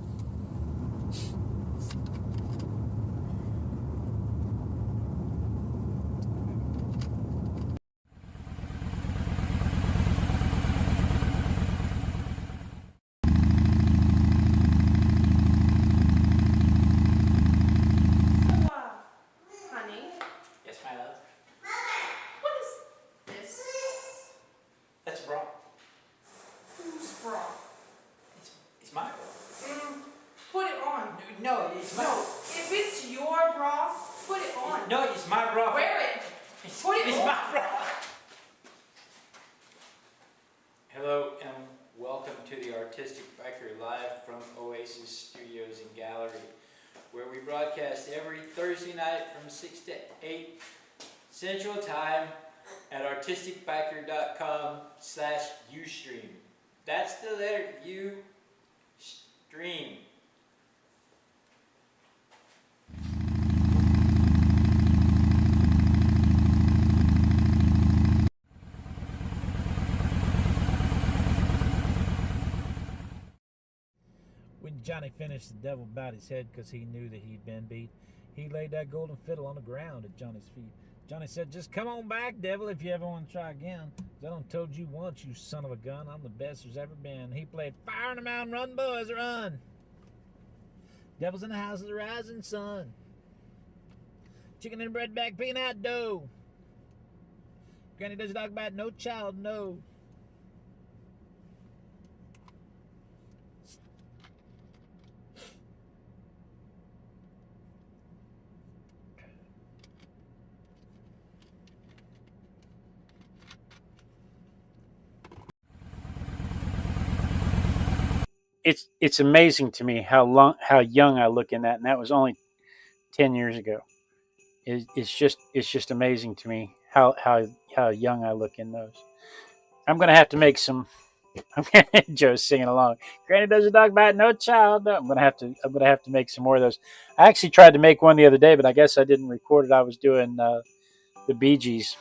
Honey, Yes, my love. what is this? That's a bra. Whose bra? It's my bra. Put it on. No, it's my. No, if it's your bra, put it on. No, it's my bra. Wear it. Put it It's on. my bra. Hello and welcome to the Artistic Biker live from Oasis Studios and Gallery, where we broadcast every Thursday night from 6 to 8 Central Time at artisticbiker.com/Ustream. That's the letter U stream. When Johnny finished, the devil bowed his head because he knew that he'd been beat. He laid that golden fiddle on the ground at Johnny's feet. Johnny said, "Just come on back, devil, if you ever want to try again. I done told you once, you son of a gun, I'm the best there's ever been." He played "Fire in the Mountain, Run, Boys, Run." Devil's in the house of the rising sun. Chicken and bread back, peanut dough. Granny does a dog bite, no child, no. it's amazing to me how young I look in that, and that was only 10 years ago. It's just amazing to me how young I look in those. I'm gonna have to make some. Joe's singing along. Granny does a dog bite, no child. No. I'm gonna have to make some more of those. I actually tried to make one the other day, but I guess I didn't record it. I was doing the Bee Gees.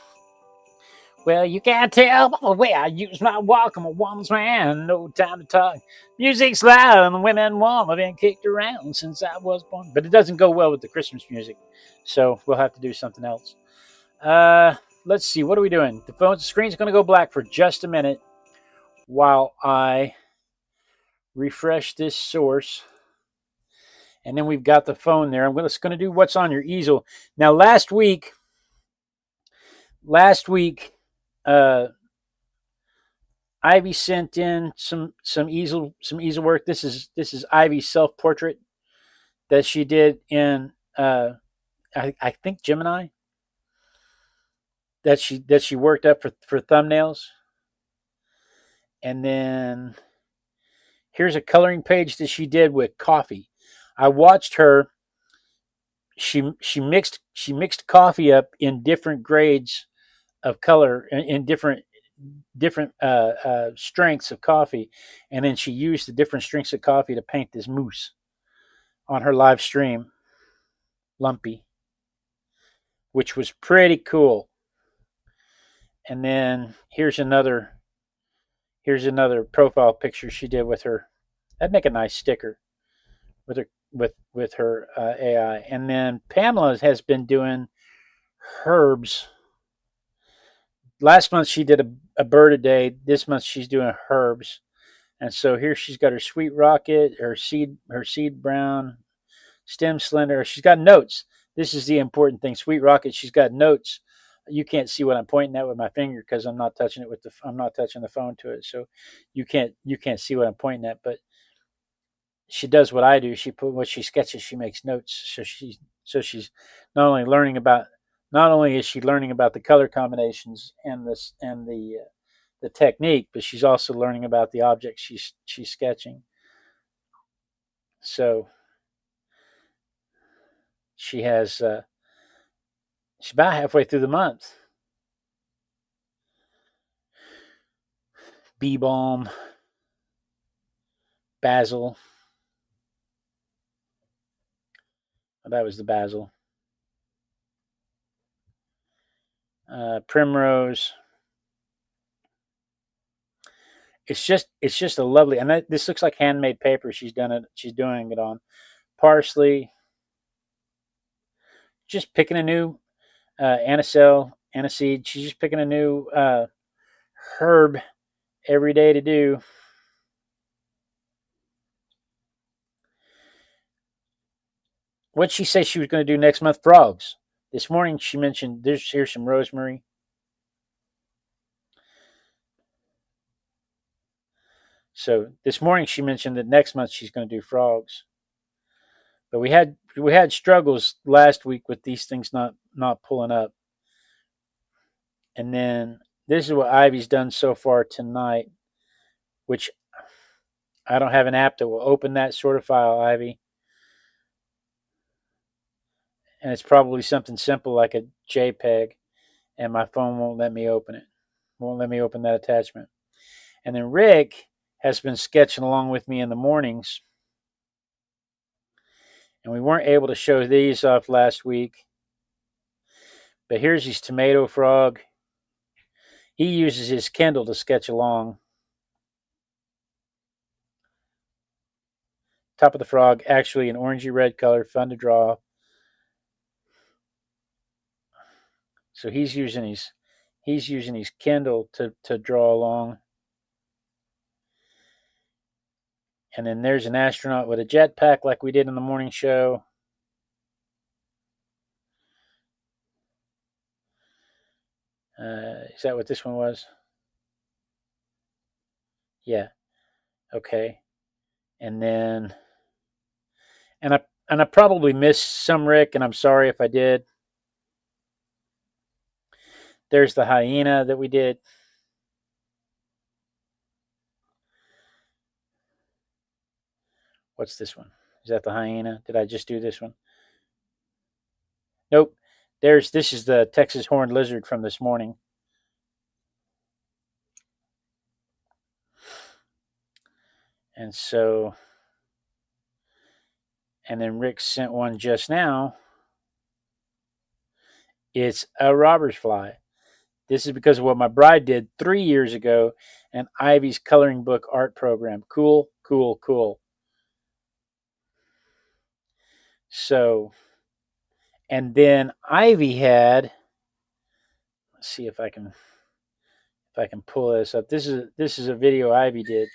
Well, you can't tell by the way I use my walk. I'm a woman's man, no time to talk. Music's loud and the women warm. I've been kicked around since I was born. But it doesn't go well with the Christmas music, so we'll have to do something else. Let's see, what are we doing? The screen's going to go black for just a minute while I refresh this source. And then we've got the phone there. I'm just going to do what's on your easel. Now, last week, Ivy sent in some easel work. This is Ivy's self portrait that she did in I think Gemini, that she worked up for thumbnails. And then here's a coloring page that she did with coffee. I watched her. She mixed coffee up in different grades of color, in different strengths of coffee, and then she used the different strengths of coffee to paint this moose on her live stream, Lumpy, which was pretty cool. And then here's another profile picture she did with her. That'd make a nice sticker with her AI. And then Pamela has been doing herbs. Last month she did a bird a day. This month she's doing herbs. And so here she's got her sweet rocket, her seed brown, stem slender. She's got notes. This is the important thing. Sweet rocket, she's got notes. You can't see what I'm pointing at with my finger because I'm not touching it I'm not touching the phone to it. So you can't see what I'm pointing at, but she does what I do. What she sketches, she makes notes. So she's not only is she learning about the color combinations and the technique, but she's also learning about the objects she's sketching. So she's about halfway through the month. Bee balm, basil. Oh, that was the basil. Primrose. It's just a lovely, and this looks like handmade paper. She's doing it on. Parsley. Just picking a new aniseed. She's just picking a new herb every day to do. What'd she say she was going to do next month? Frogs. This morning she mentioned here's some rosemary. So this morning she mentioned that next month she's going to do frogs. But we had struggles last week with these things not pulling up. And then this is what Ivy's done so far tonight, which I don't have an app that will open that sort of file, Ivy. And it's probably something simple like a JPEG, and my phone won't let me open it. Won't let me open that attachment. And then Rick has been sketching along with me in the mornings. And we weren't able to show these off last week. But here's his tomato frog. He uses his Kindle to sketch along. Top of the frog, actually an orangey red color, fun to draw. So he's using his Kindle to draw along. And then there's an astronaut with a jetpack like we did in the morning show. Is that what this one was? Yeah. Okay. And then, and I probably missed some, Rick, and I'm sorry if I did. There's the hyena that we did. What's this one? Is that the hyena? Did I just do this one? Nope. This is the Texas horned lizard from this morning. And so, and then Rick sent one just now. It's a robber's fly. This is because of what my bride did 3 years ago and Ivy's coloring book art program. Cool, cool, cool. So, and then Ivy had, let's see if I can pull this up. This is a video Ivy did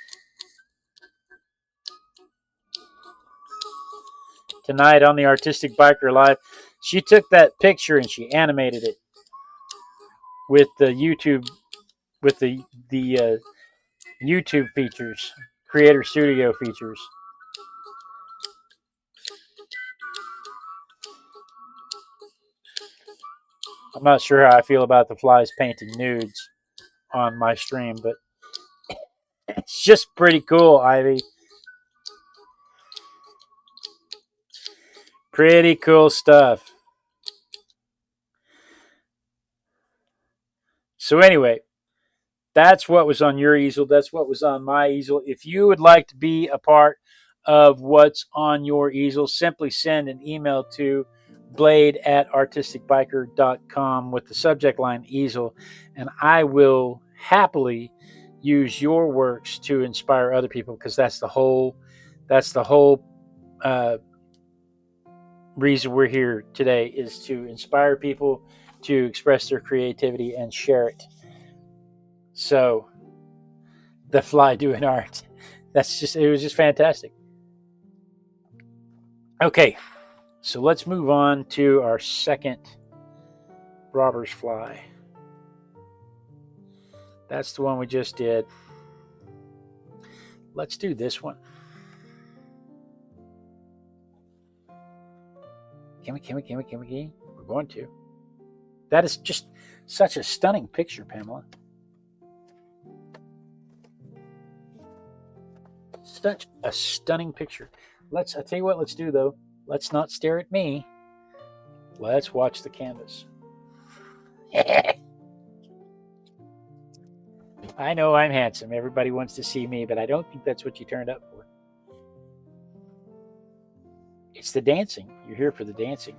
tonight on the Artistic Biker Live. She took that picture and she animated it with the YouTube YouTube features, Creator Studio features. I'm not sure how I feel about the flies painting nudes on my stream, but it's just pretty cool, Ivy. Pretty cool stuff. So anyway, that's what was on your easel. That's what was on my easel. If you would like to be a part of what's on your easel, simply send an email to blade@artisticbiker.com with the subject line easel, and I will happily use your works to inspire other people, because that's the whole reason we're here today, is to inspire people to express their creativity and share it. So the fly doing art, it was just fantastic. Okay, so let's move on to our second robber's fly. That's the one we just did. Let's do this one. Can we? We're going to. That is just such a stunning picture, Pamela. Such a stunning picture. I tell you what, let's do though. Let's not stare at me. Let's watch the canvas. I know I'm handsome. Everybody wants to see me, but I don't think that's what you turned up for. It's the dancing. You're here for the dancing.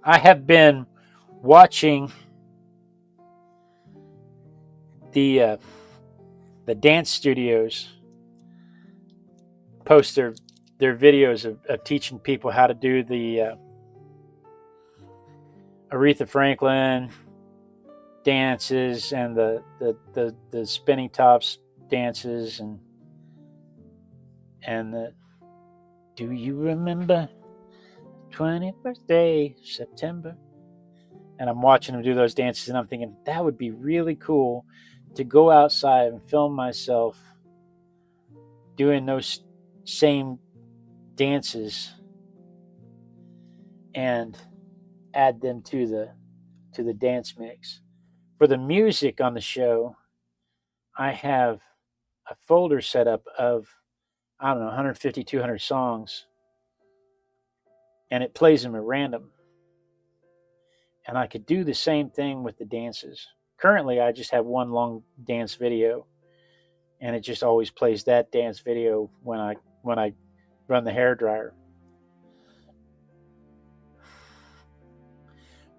I have been watching the dance studios post their videos of teaching people how to do the Aretha Franklin dances and the spinning tops dances and the do you remember 21st day September? And I'm watching them do those dances and I'm thinking that would be really cool to go outside and film myself doing those same dances and add them to the dance mix. For the music on the show, I have a folder set up of, I don't know, 150, 200 songs, and it plays them at random. And I could do the same thing with the dances. Currently, I just have one long dance video, and it just always plays that dance video when I run the hairdryer.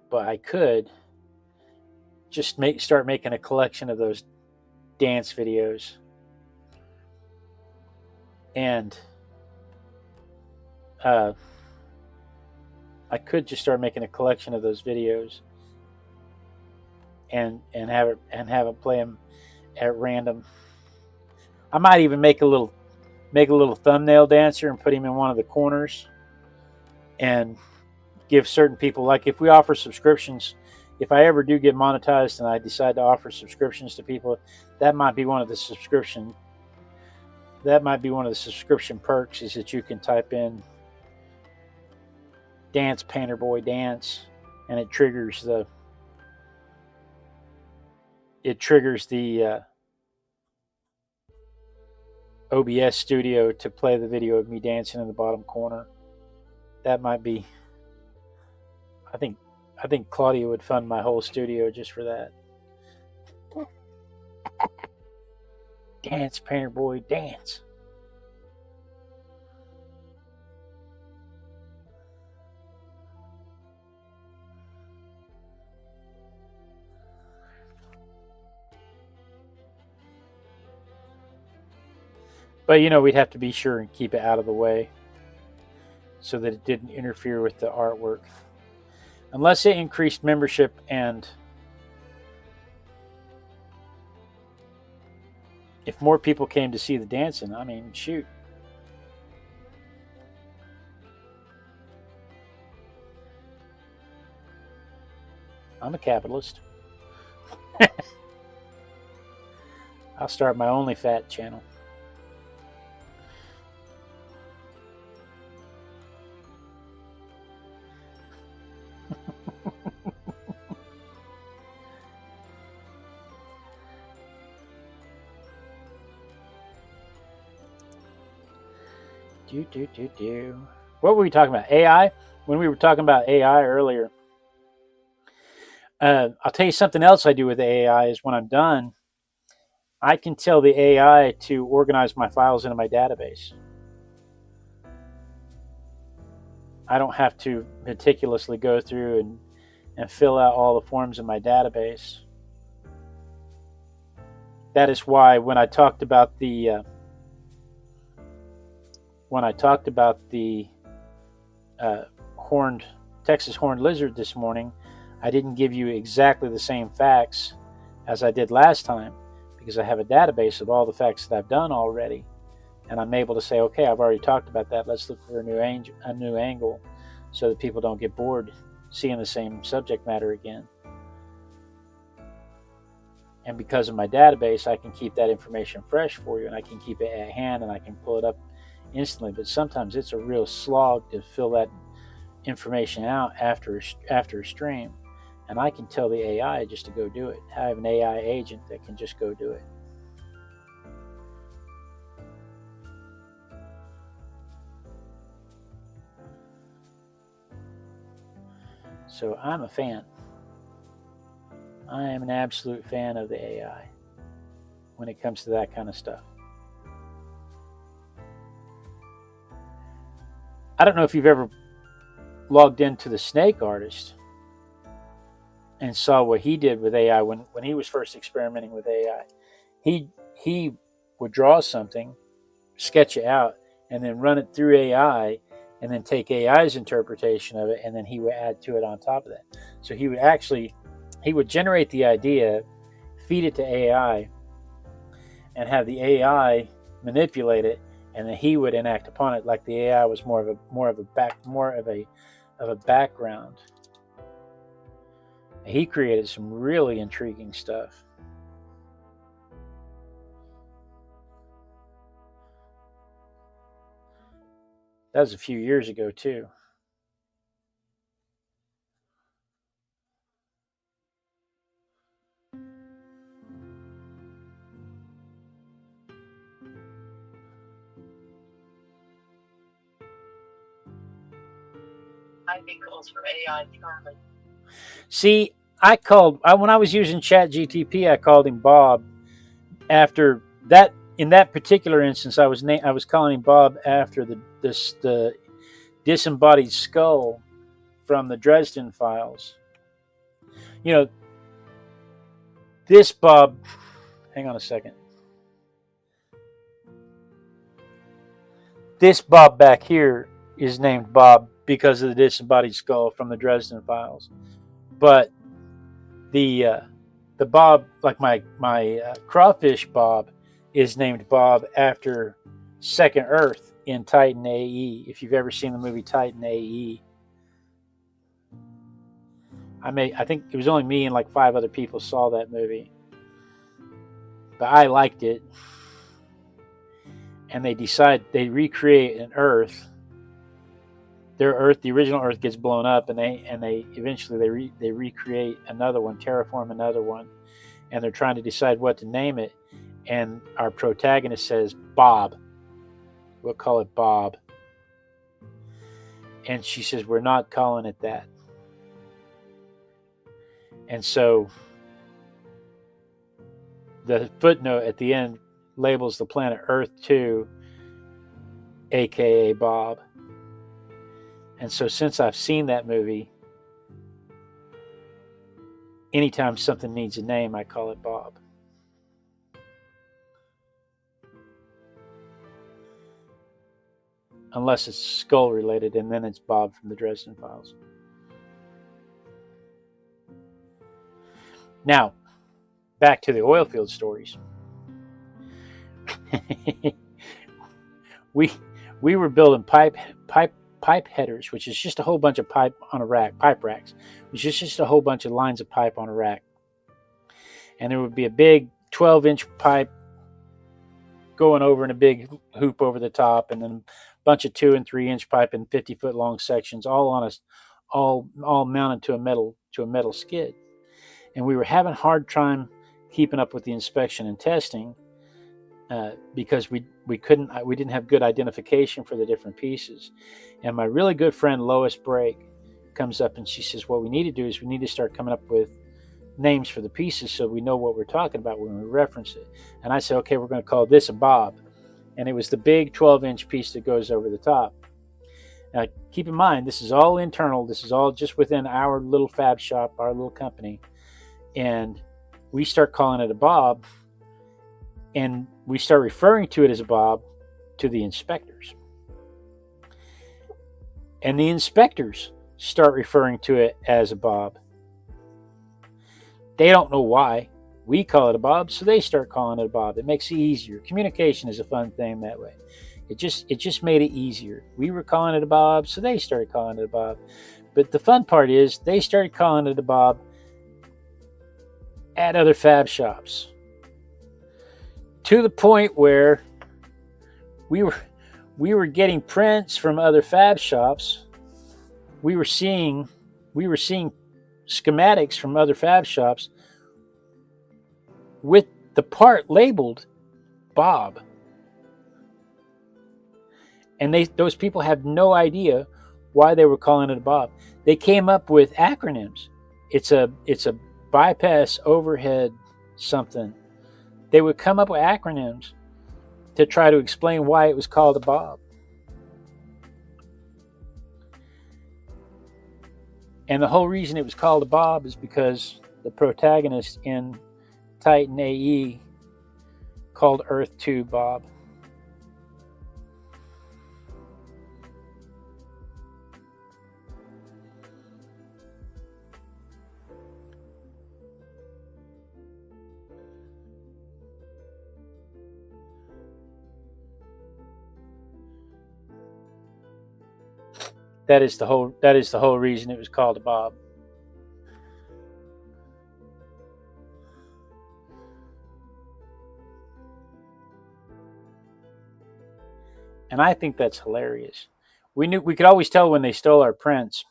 But I could just start making a collection of those dance videos, and I could just start making a collection of those videos and have it play them at random. I might even make a little thumbnail dancer and put him in one of the corners and give certain people, like if we offer subscriptions, if I ever do get monetized and I decide to offer subscriptions to people, that might be one of the subscription perks, is that you can type in dance painter boy dance and it triggers the OBS studio to play the video of me dancing in the bottom corner. That might be. I think Claudia would fund my whole studio just for that. Dance, Painter Boy, dance. But we'd have to be sure and keep it out of the way so that it didn't interfere with the artwork. Unless it increased membership and if more people came to see the dancing, I mean, shoot. I'm a capitalist. I'll start my OnlyFat channel. What were we talking about? AI? When we were talking about AI earlier. I'll tell you something else I do with the AI is when I'm done, I can tell the AI to organize my files into my database. I don't have to meticulously go through and fill out all the forms in my database. That is why when I talked about the Texas horned lizard this morning, I didn't give you exactly the same facts as I did last time because I have a database of all the facts that I've done already, and I'm able to say, okay, I've already talked about that. Let's look for a new angle, so that people don't get bored seeing the same subject matter again. And because of my database, I can keep that information fresh for you, and I can keep it at hand, and I can pull it up instantly. But sometimes it's a real slog to fill that information out after a stream, and I can tell the AI just to go do it. I have an AI agent that can just go do it. So I'm a fan. I am an absolute fan of the AI when it comes to that kind of stuff. I don't know if you've ever logged into the Snake Artist and saw what he did with AI when he was first experimenting with AI. He would draw something, sketch it out, and then run it through AI, and then take AI's interpretation of it, and then he would add to it on top of that. So he would generate the idea, feed it to AI, and have the AI manipulate it, and then he would enact upon it like the AI was more of a background. He created some really intriguing stuff. That was a few years ago too. I think calls for AI currently. See, when I was using ChatGTP, I called him Bob. After that, in that particular instance, I was calling him Bob after the disembodied skull from the Dresden Files. This Bob. Hang on a second. This Bob back here is named Bob because of the disembodied skull from the Dresden Files, but the Bob, like my crawfish Bob, is named Bob after Second Earth in Titan AE. If you've ever seen the movie Titan AE, I think it was only me and like 5 other people saw that movie, but I liked it. And they recreate an Earth. Their Earth, the original Earth, gets blown up, and they eventually they recreate another one, terraform another one, and they're trying to decide what to name it. And our protagonist says Bob, We'll call it Bob. And she says, we're not calling it that. And so the footnote at the end labels the planet Earth 2, aka Bob. And so since I've seen that movie, anytime something needs a name, I call it Bob. Unless it's skull related, and then it's Bob from the Dresden Files. Now, back to the oil field stories. we were building pipe headers, which is just a whole bunch of pipe on a rack, pipe racks, which is just a whole bunch of lines of pipe on a rack. And there would be a big 12-inch pipe going over in a big hoop over the top, and then a bunch of 2- and 3-inch pipe in 50-foot long sections, all on all mounted to a metal skid. And we were having a hard time keeping up with the inspection and testing because we didn't have good identification for the different pieces. And my really good friend Lois Brake comes up and she says, what we need to do is we need to start coming up with names for the pieces so we know what we're talking about when we reference it. And I said, okay, we're going to call this a Bob. And it was the big 12-inch piece that goes over the top. Now, keep in mind, this is all internal. This is all just within our little fab shop, our little company. And we start calling it a Bob, and we start referring to it as a Bob to the inspectors. And the inspectors start referring to it as a Bob. They don't know why. We call it a Bob, so they start calling it a Bob. It makes it easier. Communication is a fun thing that way. It just made it easier. We were calling it a Bob, so they started calling it a Bob. But the fun part is they started calling it a Bob at other fab shops, to the point where we were getting prints from other fab shops. We were seeing schematics from other fab shops with the part labeled Bob. And those people have no idea why they were calling it a Bob. They came up with acronyms. It's a bypass overhead something. They would come up with acronyms to try to explain why it was called a Bob. And the whole reason it was called a Bob is because the protagonist in Titan AE called Earth 2 Bob. That is the whole reason it was called a Bob. And I think that's hilarious. We could always tell when they stole our prints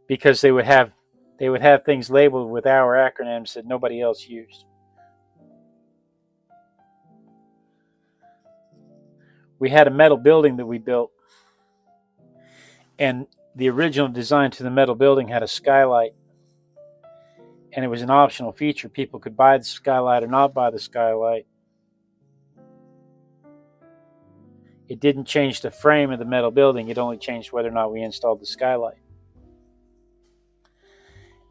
because they would have things labeled with our acronyms that nobody else used. We had a metal building that we built, and the original design to the metal building had a skylight, and it was an optional feature. People could buy the skylight or not buy the skylight. It didn't change the frame of the metal building. It only changed whether or not we installed the skylight.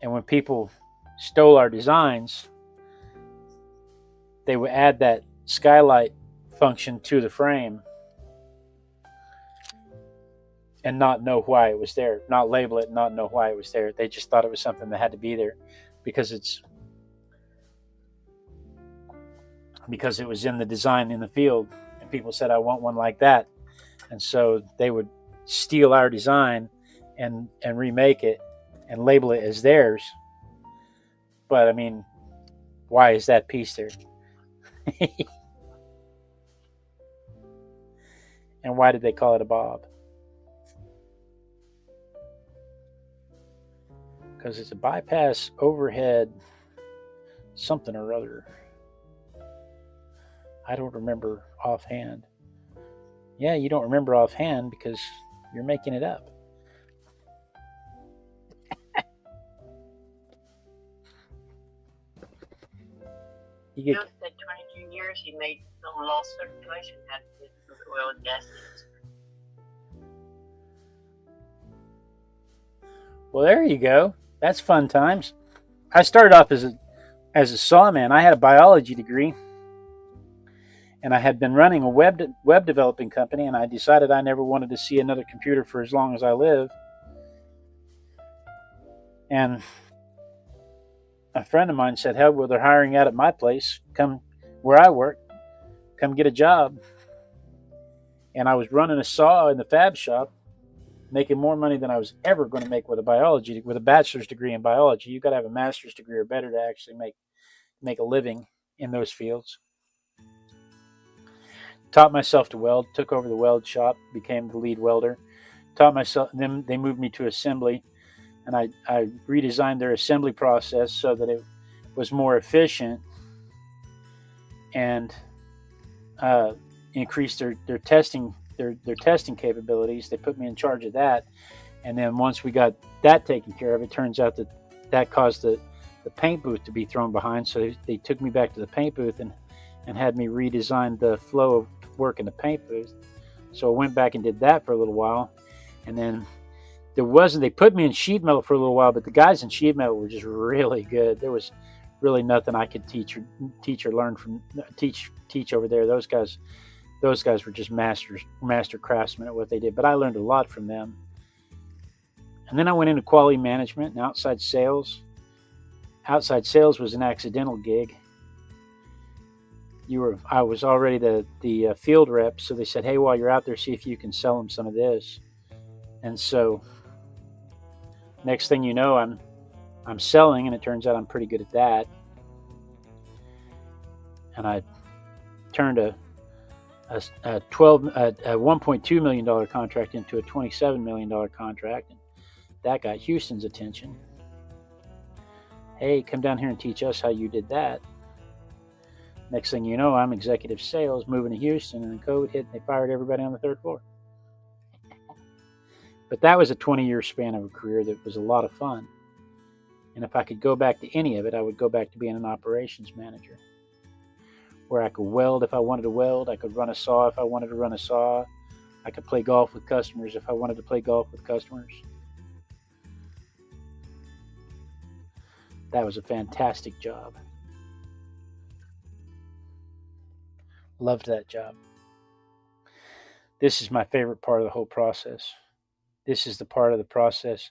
And when people stole our designs, they would add that skylight function to the frame and not know why it was there, not label it, not know why it was there. They just thought it was something that had to be there because it was in the design in the field, and people said, I want one like that. And so they would steal our design and remake it and label it as theirs. But I mean, why is that piece there? And why did they call it a Bob? Because it's a bypass overhead something or other. I don't remember offhand. Yeah, you don't remember offhand because you're making it up. You get, Joe said 22 years he made no lost circulation had to do with the oil and gas industry. well, there you go. That's fun times. I started off as a sawman. I had a biology degree, and I had been running a web developing company, and I decided I never wanted to see another computer for as long as I live. And a friend of mine said, hell, well, they're hiring out at my place. Come where I work. Come get a job. And I was running a saw in the fab shop, making more money than I was ever going to make with a bachelor's degree in biology. You got to have a master's degree or better to actually make a living in those fields. Taught myself to weld, took over the weld shop, became the lead welder. Taught myself, then they moved me to assembly, and I redesigned their assembly process so that it was more efficient and increased their testing capabilities. They put me in charge of that, and then once we got that taken care of, it turns out that caused the paint booth to be thrown behind. So they took me back to the paint booth and had me redesign the flow of work in the paint booth. So I went back and did that for a little while, and then they put me in sheet metal for a little while, but the guys in sheet metal were just really good. There was really nothing I could teach or learn from teach over there. Those guys were just master craftsmen at what they did, but I learned a lot from them. And then I went into quality management and outside sales. Outside sales was an accidental gig. I was already the field rep, so they said, hey, while you're out there, see if you can sell them some of this. And so next thing you know, I'm selling, and it turns out I'm pretty good at that. And I turned a $1.2 million contract into a $27 million contract, and that got Houston's attention. Hey, come down here and teach us how you did that. Next thing you know, I'm executive sales, moving to Houston, and then COVID hit, and they fired everybody on the third floor. But that was a 20-year span of a career that was a lot of fun. And if I could go back to any of it, I would go back to being an operations manager, where I could weld if I wanted to weld. I could run a saw if I wanted to run a saw. I could play golf with customers if I wanted to play golf with customers. That was a fantastic job. Loved that job. This is my favorite part of the whole process. This is the part of the process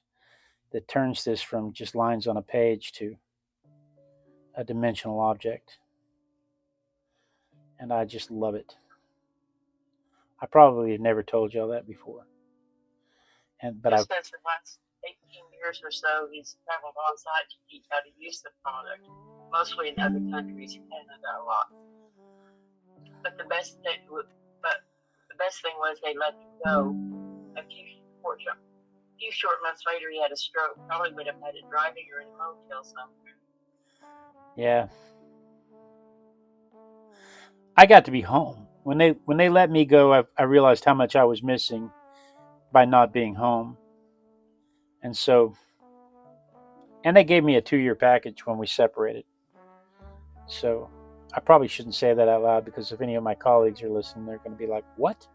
that turns this from just lines on a page to a dimensional object. And I just love it. I probably have never told y'all that before. But Just as the last 18 years or so, he's traveled on site to teach how to use the product, mostly in other countries, Canada a lot. But the best thing was they let him go. A few short months later, he had a stroke. Probably would have had it driving or in a motel somewhere. Yeah. I got to be home. When they let me go, I realized how much I was missing by not being home. And they gave me a 2-year package when we separated. So I probably shouldn't say that out loud, because if any of my colleagues are listening, they're going to be like, what?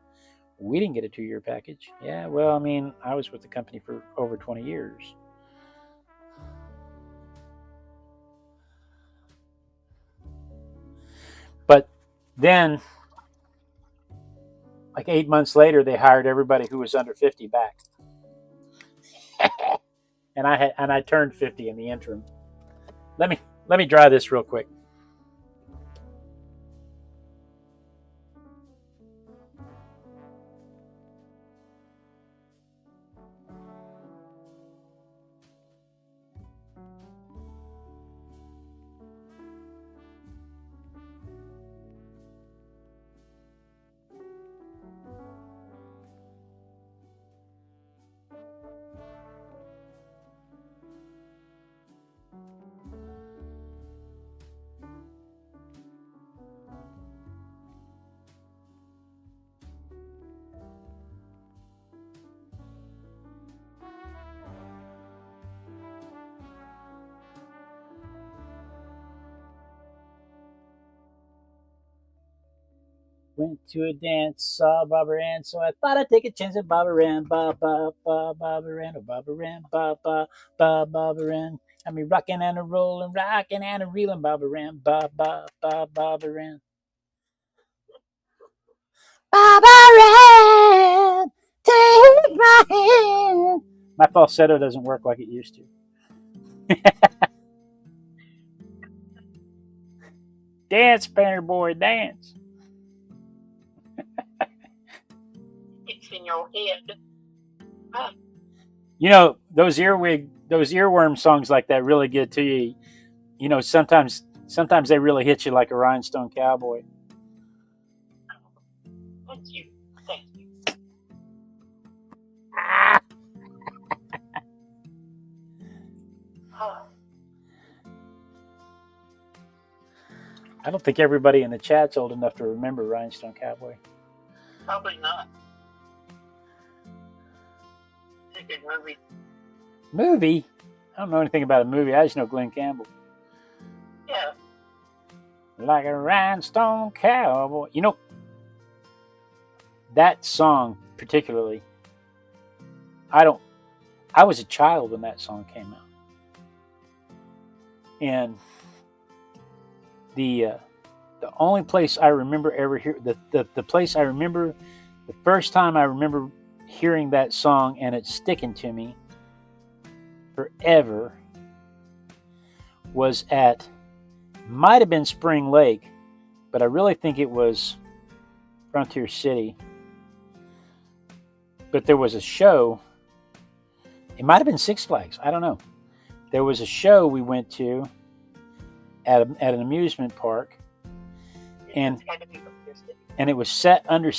We didn't get a 2-year package. Yeah, well, I mean, I was with the company for over 20 years. But then, like 8 months later, they hired everybody who was under 50 back. and I turned 50 in the interim. Let me dry this real quick. Went to a dance, saw Barbara Ann, so I thought I'd take a chance at Barbara Ann. Ba ba ba Barbara Ann, oh Barbara Ann, ba ba ba Barbara Ann. Got me rocking and a rolling, rocking and a reeling, Barbara Ann, ba ba ba Barbara Ann. Barbara Ann, take my hand. My falsetto doesn't work like it used to. Dance, Banner Boy, dance. It's in your head. Ah, You know, those earworm songs like that really get to you. You know, sometimes they really hit you like a rhinestone cowboy. thank you. Thank you. Oh, I don't think everybody in the chat's old enough to remember Rhinestone Cowboy. probably not. It's a good movie. Movie? I don't know anything about a movie. I just know Glenn Campbell. Yeah. Like a rhinestone cowboy. You know, that song particularly, I was a child when that song came out. And the only place I remember ever the place I remember the first time I remember hearing that song and it sticking to me forever was at, might have been Spring Lake, but I really think it was Frontier City. But there was a show, it might have been Six Flags, I don't know. There was a show we went to at an amusement park, and it was set under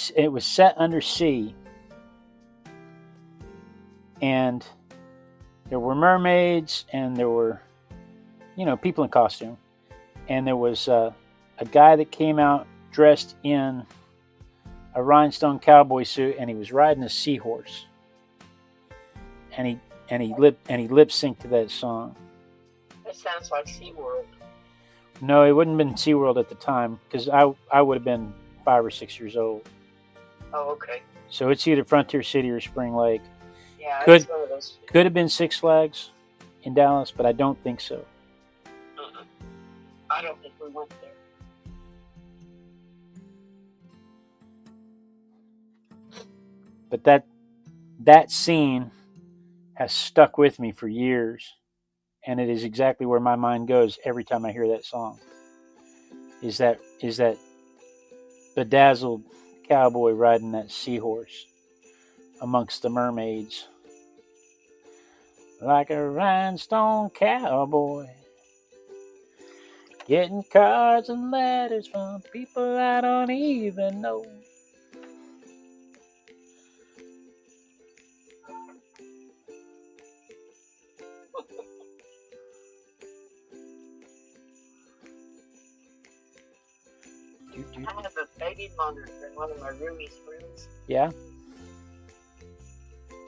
sea, and there were mermaids, and there were, you know, people in costume, and there was a guy that came out dressed in a rhinestone cowboy suit, and he was riding a seahorse, and he lip synced to that song. That sounds like SeaWorld. No, it wouldn't have been SeaWorld at the time, because I would have been 5 or 6 years old. Oh, okay. So it's either Frontier City or Spring Lake. Yeah, Could- it's one of those. Could have been Six Flags in Dallas, but I don't think so. I don't think we went there. But that scene has stuck with me for years, and it is exactly where my mind goes every time I hear that song. Is that bedazzled cowboy riding that seahorse amongst the mermaids, like a rhinestone cowboy, getting cards and letters from people I don't even know. I have a baby monitor in one of my roomie's rooms. Yeah,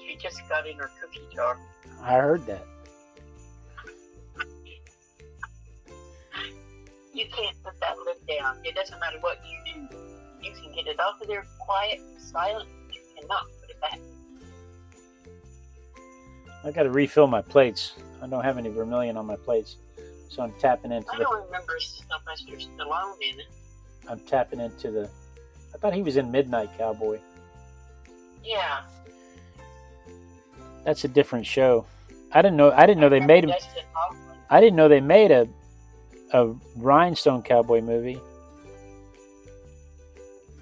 She just got in her cookie jar. I heard that. You can't put that lid down. It doesn't matter what you do. You can get it off of there quiet, silent. You cannot put it back. I got to refill my plates. I don't have any vermilion on my plates, so I'm tapping into I don't remember Sylvester Stallone in it. I'm tapping into the. I thought he was in Midnight Cowboy. Yeah. That's a different show. I didn't know they made him. Dustin Hoffman. I didn't know they made a Rhinestone Cowboy movie.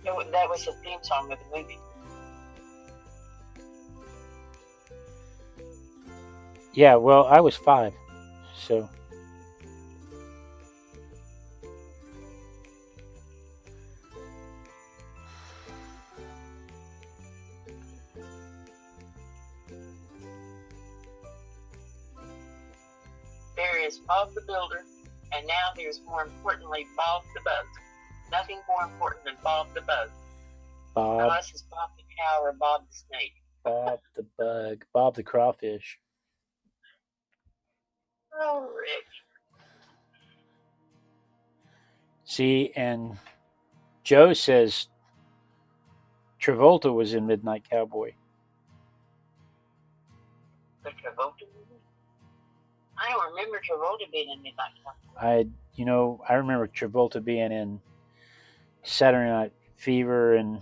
That was the theme song of the movie. Yeah, well, I was 5, so. There is Bob the Builder, and now there's, more importantly, Bob the Bug. Nothing more important than Bob the Bug. Bob, Unless it's Bob the Cow or Bob the Snake. Bob the Bug, Bob the Crawfish. Oh, Rick. See, and Joe says Travolta was in Midnight Cowboy. The Travolta movie? I don't remember Travolta being in Midnight Cowboy. I remember Travolta being in Saturday Night Fever and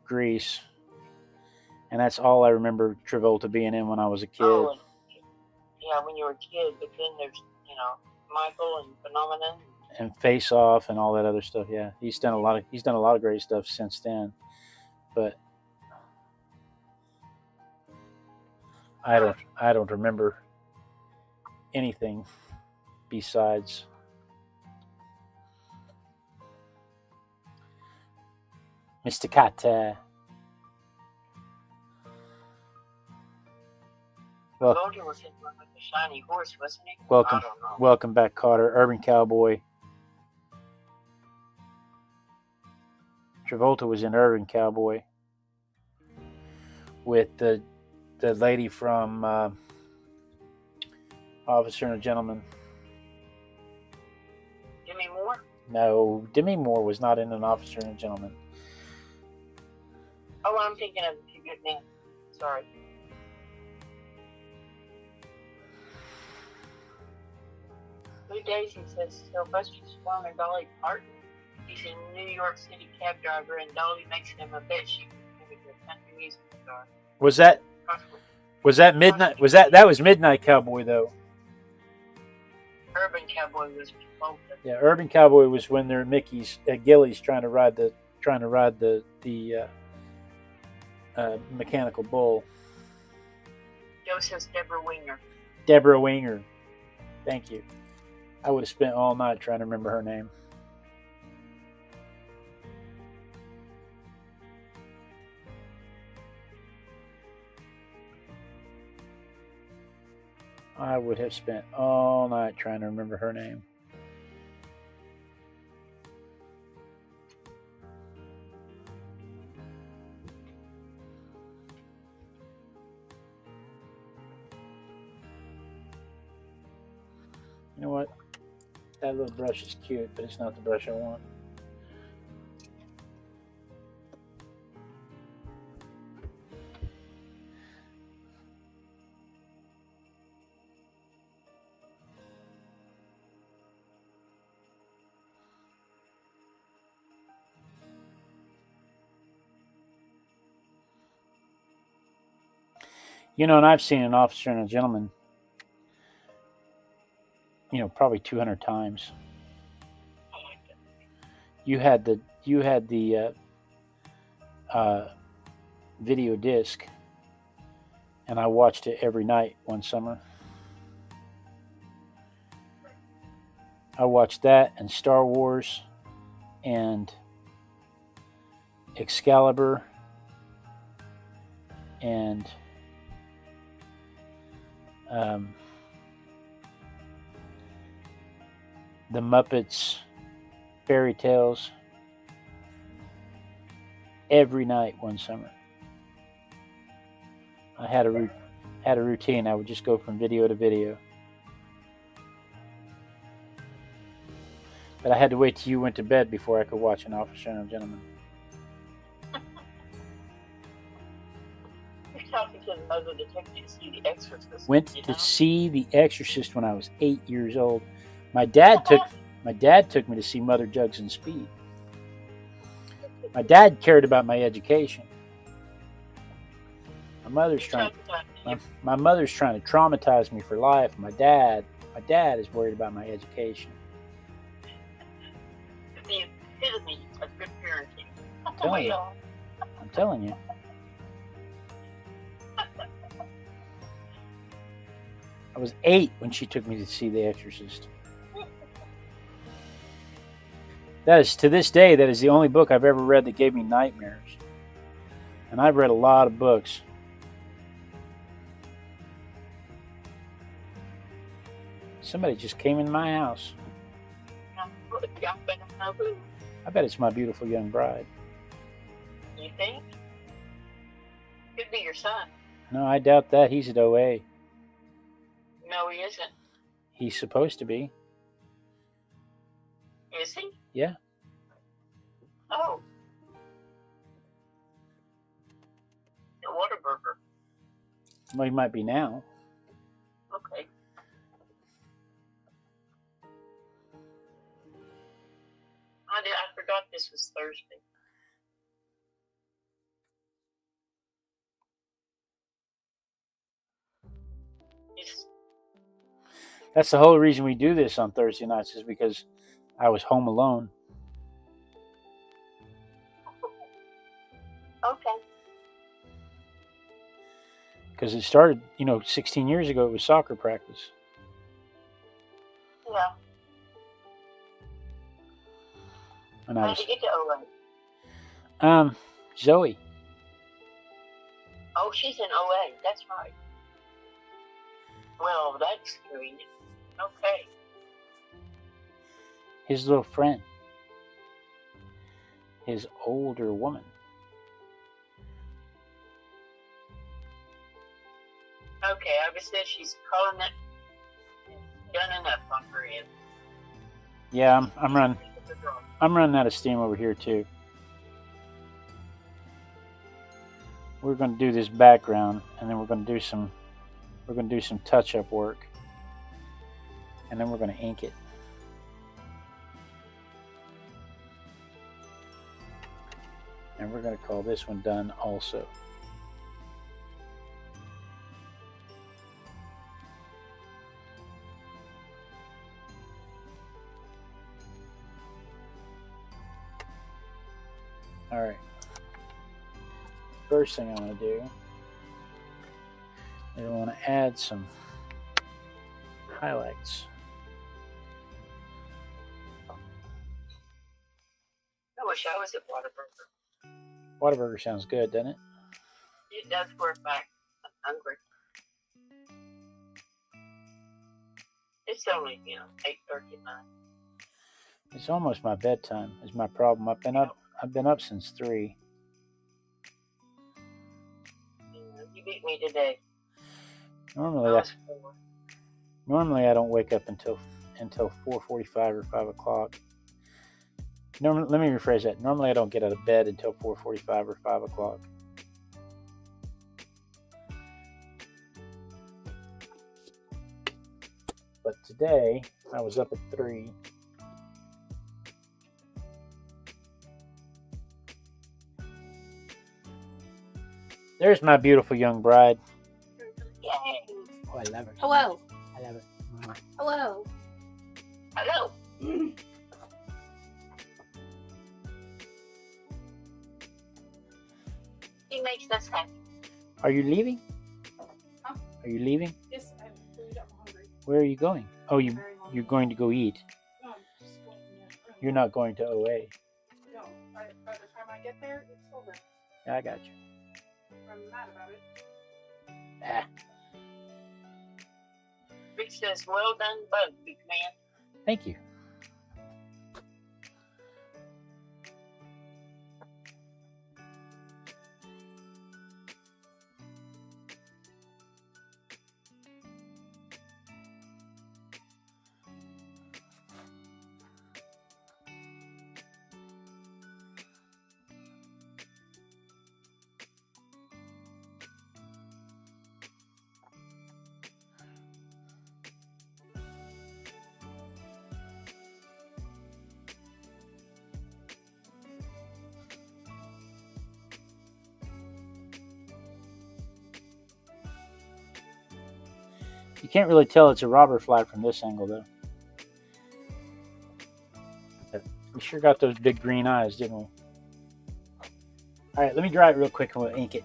Grease, and that's all I remember Travolta being in when I was a kid. Oh, and, yeah, when you were a kid. But then there's, Michael and Phenomenon. And Face Off and all that other stuff. Yeah, he's done a lot of great stuff since then. But I don't remember anything besides Mr. Kata. Well, Travolta was in one with the shiny horse, wasn't he? welcome, I don't know. welcome back, Carter. Urban Cowboy. Travolta was in Urban Cowboy with the lady from Officer and a Gentleman. Demi Moore? No, Demi Moore was not in An Officer and a Gentleman. Oh, I'm thinking of Two Good Men. Sorry. Blue Daisy says Sylvester Stallone and Dolly Parton. He's a New York City cab driver, and Dolly makes him a bet she can be a country music star. Was that Midnight? That was Midnight Cowboy though? Urban Cowboy was Travolta. Yeah, Urban Cowboy was when they're Mickey's Gillies trying to ride the mechanical bull. Joe says Deborah Winger. Deborah Winger. Thank you. I would have spent all night trying to remember her name. I would have spent all night trying to remember her name. You know what? That little brush is cute, but it's not the brush I want. And I've seen An Officer and a Gentleman, probably 200 times. I like that. You had the video disc, and I watched it every night one summer. I watched that and Star Wars and Excalibur and the Muppets Fairy Tales every night one summer. I had a routine. I would just go from video to video. But I had to wait till you went to bed before I could watch An Officer and a Gentleman. You're talking to the mother that took you to see The Exorcist. Went to see The Exorcist when I was 8 years old. My dad took me to see Mother Jugs and Speed. My dad cared about my education. My mother's trying to traumatize me for life. My dad is worried about my education. The epitome of good parenting. I'm telling you. I was 8 when she took me to see The Exorcist. That is, to this day, that is the only book I've ever read that gave me nightmares. And I've read a lot of books. Somebody just came in my house. I bet it's my beautiful young bride. You think? Could be your son. No, I doubt that. He's at OA. No, he isn't. He's supposed to be. Is he? Yeah. Oh. Well, you might be now. Okay. I forgot this was Thursday. It's, That's the whole reason we do this on Thursday nights, is because I was home alone. okay. Because it started, 16 years ago. It was soccer practice. Yeah. And I How'd was, you get to OA? Zoe. Oh, she's in OA. That's right. Well, that's convenient. Okay. His little friend. His older woman. Okay, I was said she's calling it done enough on her end. Yeah, I'm running out of steam over here too. We're going to do this background, and then we're going to do some touch-up work, and then we're going to ink it. And we're going to call this one done also. All right. First thing I want to do is I want to add some highlights. I wish I was at Whataburger. Whataburger sounds good, doesn't it? It does for a fact. I'm hungry. It's only, 8:39. It's almost my bedtime. Is my problem. I've been up since 3. You beat me today. Normally I don't wake up until 4:45 or 5 o'clock. Let me rephrase that. Normally I don't get out of bed until 4:45 or 5 o'clock. But today I was up at 3. There's my beautiful young bride. Yay! Oh, I love her. Hello. I love it. Hello. Hello. He makes us happy. Are you leaving? Huh? Are you leaving? Yes, I'm food. I'm hungry. Where are you going? Oh, you're going to go eat. No, I'm just going to You're not going to OA. No, by the time I get there, it's over. I got you. I'm mad about it. Ah, Rick says, well done, bug, big man. thank you. You can't really tell it's a robber fly from this angle, though. We sure got those big green eyes, didn't we? All right, let me dry it real quick and we'll ink it.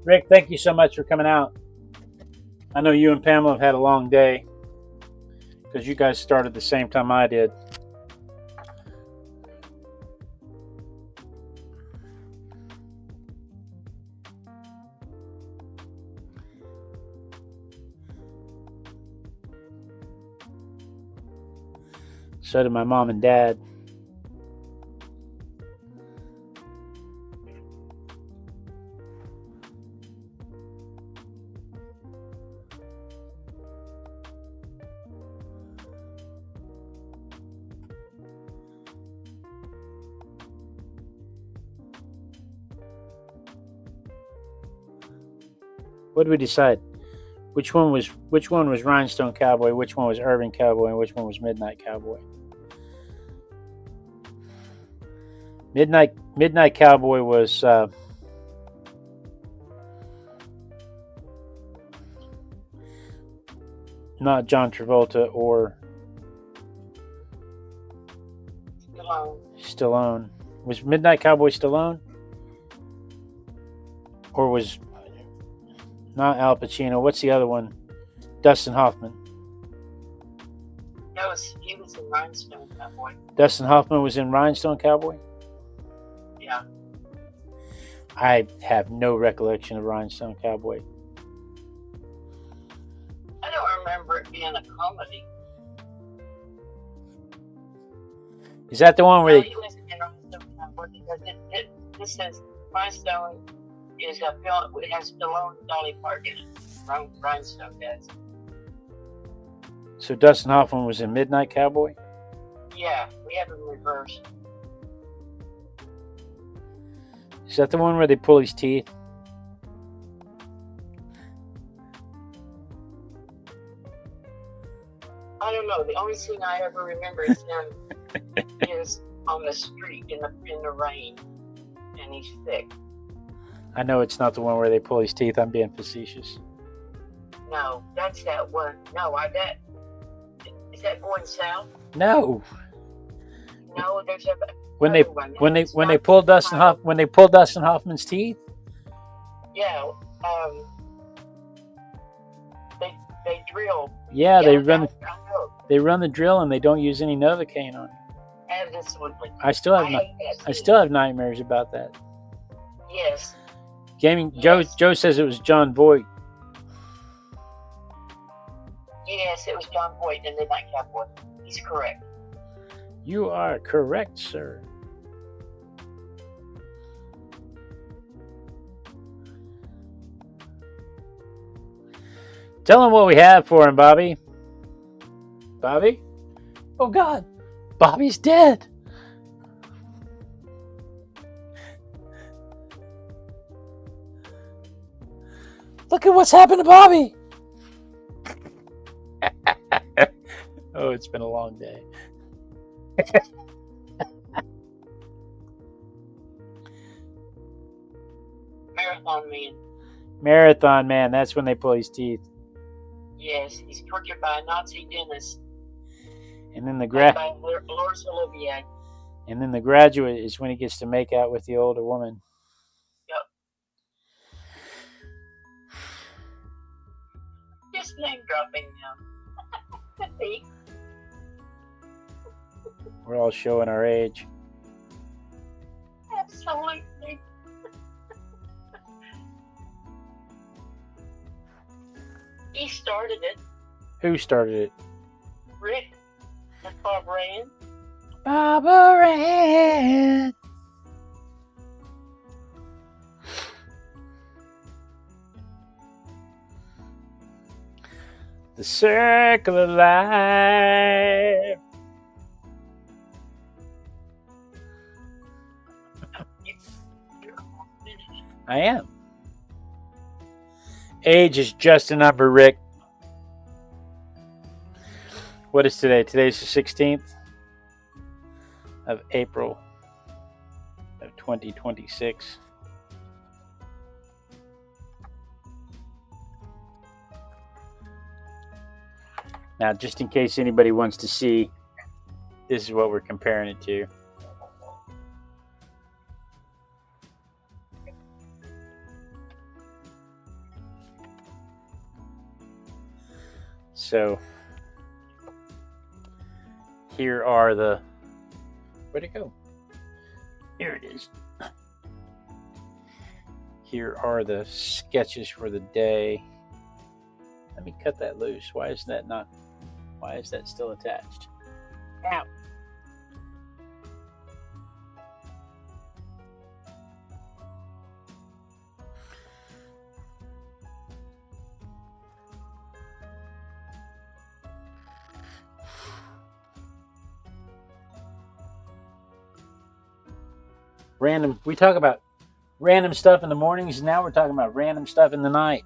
Rick, thank you so much for coming out. I know you and Pamela have had a long day because you guys started the same time I did. So did my mom and dad. What did we decide? Which one was Rhinestone Cowboy, which one was Urban Cowboy, and which one was Midnight Cowboy? Midnight Cowboy was not John Travolta or Stallone. Was Midnight Cowboy Stallone? Or was not Al Pacino? What's the other one? Dustin Hoffman. He was in Rhinestone Cowboy. Dustin Hoffman was in Rhinestone Cowboy? Yeah. I have no recollection of Rhinestone Cowboy. I don't remember it being a comedy. Is that the one where they... He was in Rhinestone Cowboy because this says Rhinestone is a film. It has Stallone and Dolly Parton in it. Rhinestone does. So Dustin Hoffman was in Midnight Cowboy? Yeah, we have it reversed. Is that the one where they pull his teeth? I don't know. The only thing I ever remember is him is on the street in the rain, and he's thick. I know it's not the one where they pull his teeth. I'm being facetious. No, that's that one. No, I bet. Is that going south? No. No, there's a When they pull Dustin Hoffman's teeth? Yeah. They drill. Yeah, they run I know. the drill and they don't use any Novocaine on it. Absolutely. I still have nightmares about that. Yes. Joe says it was John Voight. Yes, it was John Voight in Midnight Cowboy. He's correct. You are correct, sir. Tell him what we have for him, Bobby. Bobby? Oh, God. Bobby's dead. Look at what's happened to Bobby. Oh, it's been a long day. Marathon Man, that's when they pull his teeth. Yes, he's tortured by a Nazi dentist. And then by Laurence Olivier. And then The Graduate is when he gets to make out with the older woman. Yep. Just name dropping now. We're all showing our age. Absolutely. He started it. Who started it? Rick. That's Bob Rand. Barbara Rand. The circle of life. I am. Age is just a number, Rick. What is today? Today's the 16th of April of 2026. Now, just in case anybody wants to see, this is what we're comparing it to. So here are the, where'd it go? Here it is. Here are the sketches for the day. Let me cut that loose. Why is that still attached? Ow. We talk about random stuff in the mornings. Now we're talking about random stuff in the night.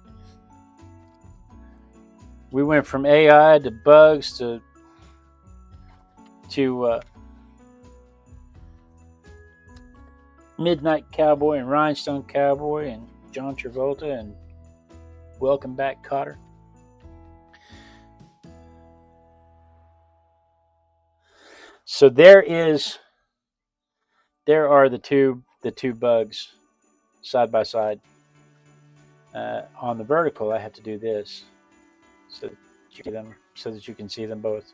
We went from AI to bugs to Midnight Cowboy and Rhinestone Cowboy and John Travolta and Welcome Back, Cotter. So there are the two bugs side by side. On the vertical, I have to do this so that you can see them both.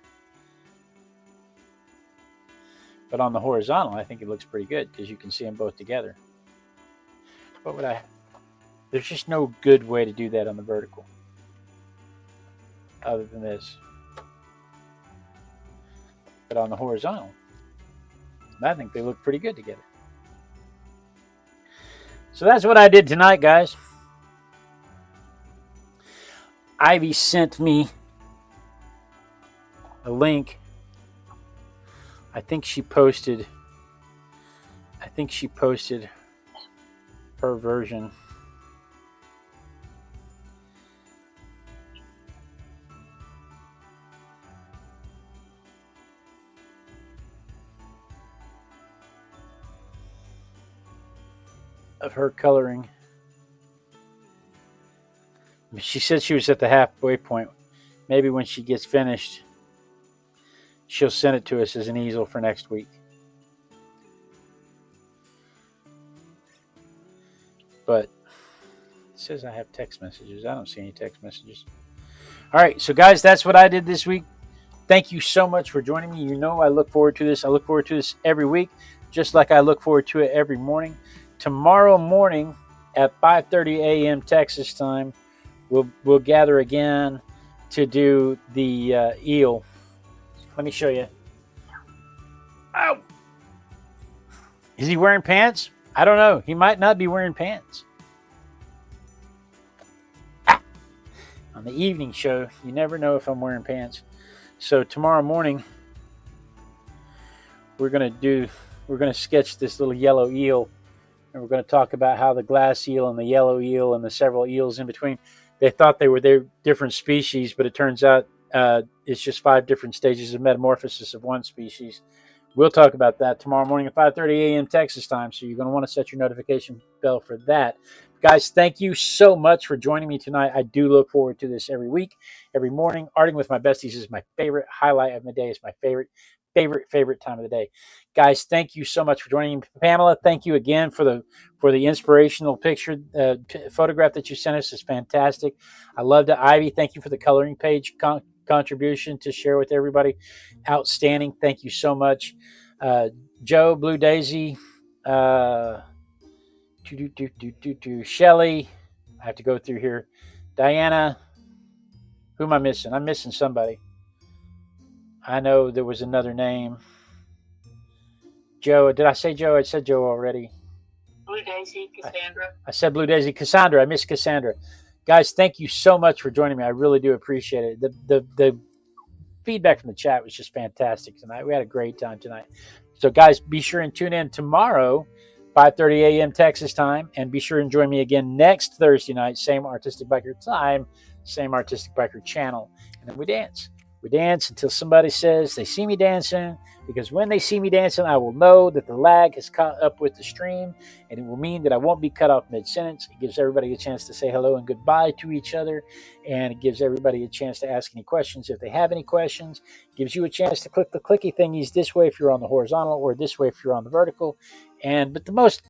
But on the horizontal, I think it looks pretty good because you can see them both together. There's just no good way to do that on the vertical other than this. But on the horizontal, I think they look pretty good together. So that's what I did tonight, guys. Ivy sent me a link. I think she posted her version. Of her coloring. She said she was at the halfway point. Maybe when she gets finished, she'll send it to us as an easel for next week. But it says I have text messages. I don't see any text messages. All right, so guys, that's what I did this week. Thank you so much for joining me. You know I look forward to this. I look forward to this every week, just like I look forward to it every morning. Tomorrow morning at 5:30 a.m. Texas time, we'll gather again to do the eel. Let me show you. Oh, is he wearing pants? I don't know. He might not be wearing pants. On the evening show, you never know if I'm wearing pants. So tomorrow morning, we're gonna sketch this little yellow eel. And we're going to talk about how the glass eel and the yellow eel and the several eels in between, they thought they were different species, but it turns out it's just 5 different stages of metamorphosis of one species. We'll talk about that tomorrow morning at 5:30 a.m. Texas time, so you're going to want to set your notification bell for that. Guys, thank you so much for joining me tonight. I do look forward to this every week, every morning. Arting with my besties is my favorite highlight of the day. It's my favorite time of the day. Guys, thank you so much for joining me. Pamela, thank you again for the inspirational picture photograph that you sent us. It's fantastic. I loved it. Ivy, thank you for the coloring page contribution to share with everybody. Outstanding. Thank you so much. Joe, Blue Daisy, Shelly, I have to go through here. Diana, who am I missing? I'm missing somebody. I know there was another name. Joe, did I say Joe? I said Joe already. Blue Daisy, Cassandra. I said Blue Daisy. Cassandra, I missed Cassandra. Guys, thank you so much for joining me. I really do appreciate it. The feedback from the chat was just fantastic tonight. We had a great time tonight. So guys, be sure and tune in tomorrow, 5:30 a.m. Texas time, and be sure and join me again next Thursday night, same Artistic Biker time, same Artistic Biker channel, and then we dance. We dance until somebody says they see me dancing, because when they see me dancing, I will know that the lag has caught up with the stream, and it will mean that I won't be cut off mid-sentence. It gives everybody a chance to say hello and goodbye to each other, and it gives everybody a chance to ask any questions if they have any questions. It gives you a chance to click the clicky thingies this way if you're on the horizontal, or this way if you're on the vertical. But the most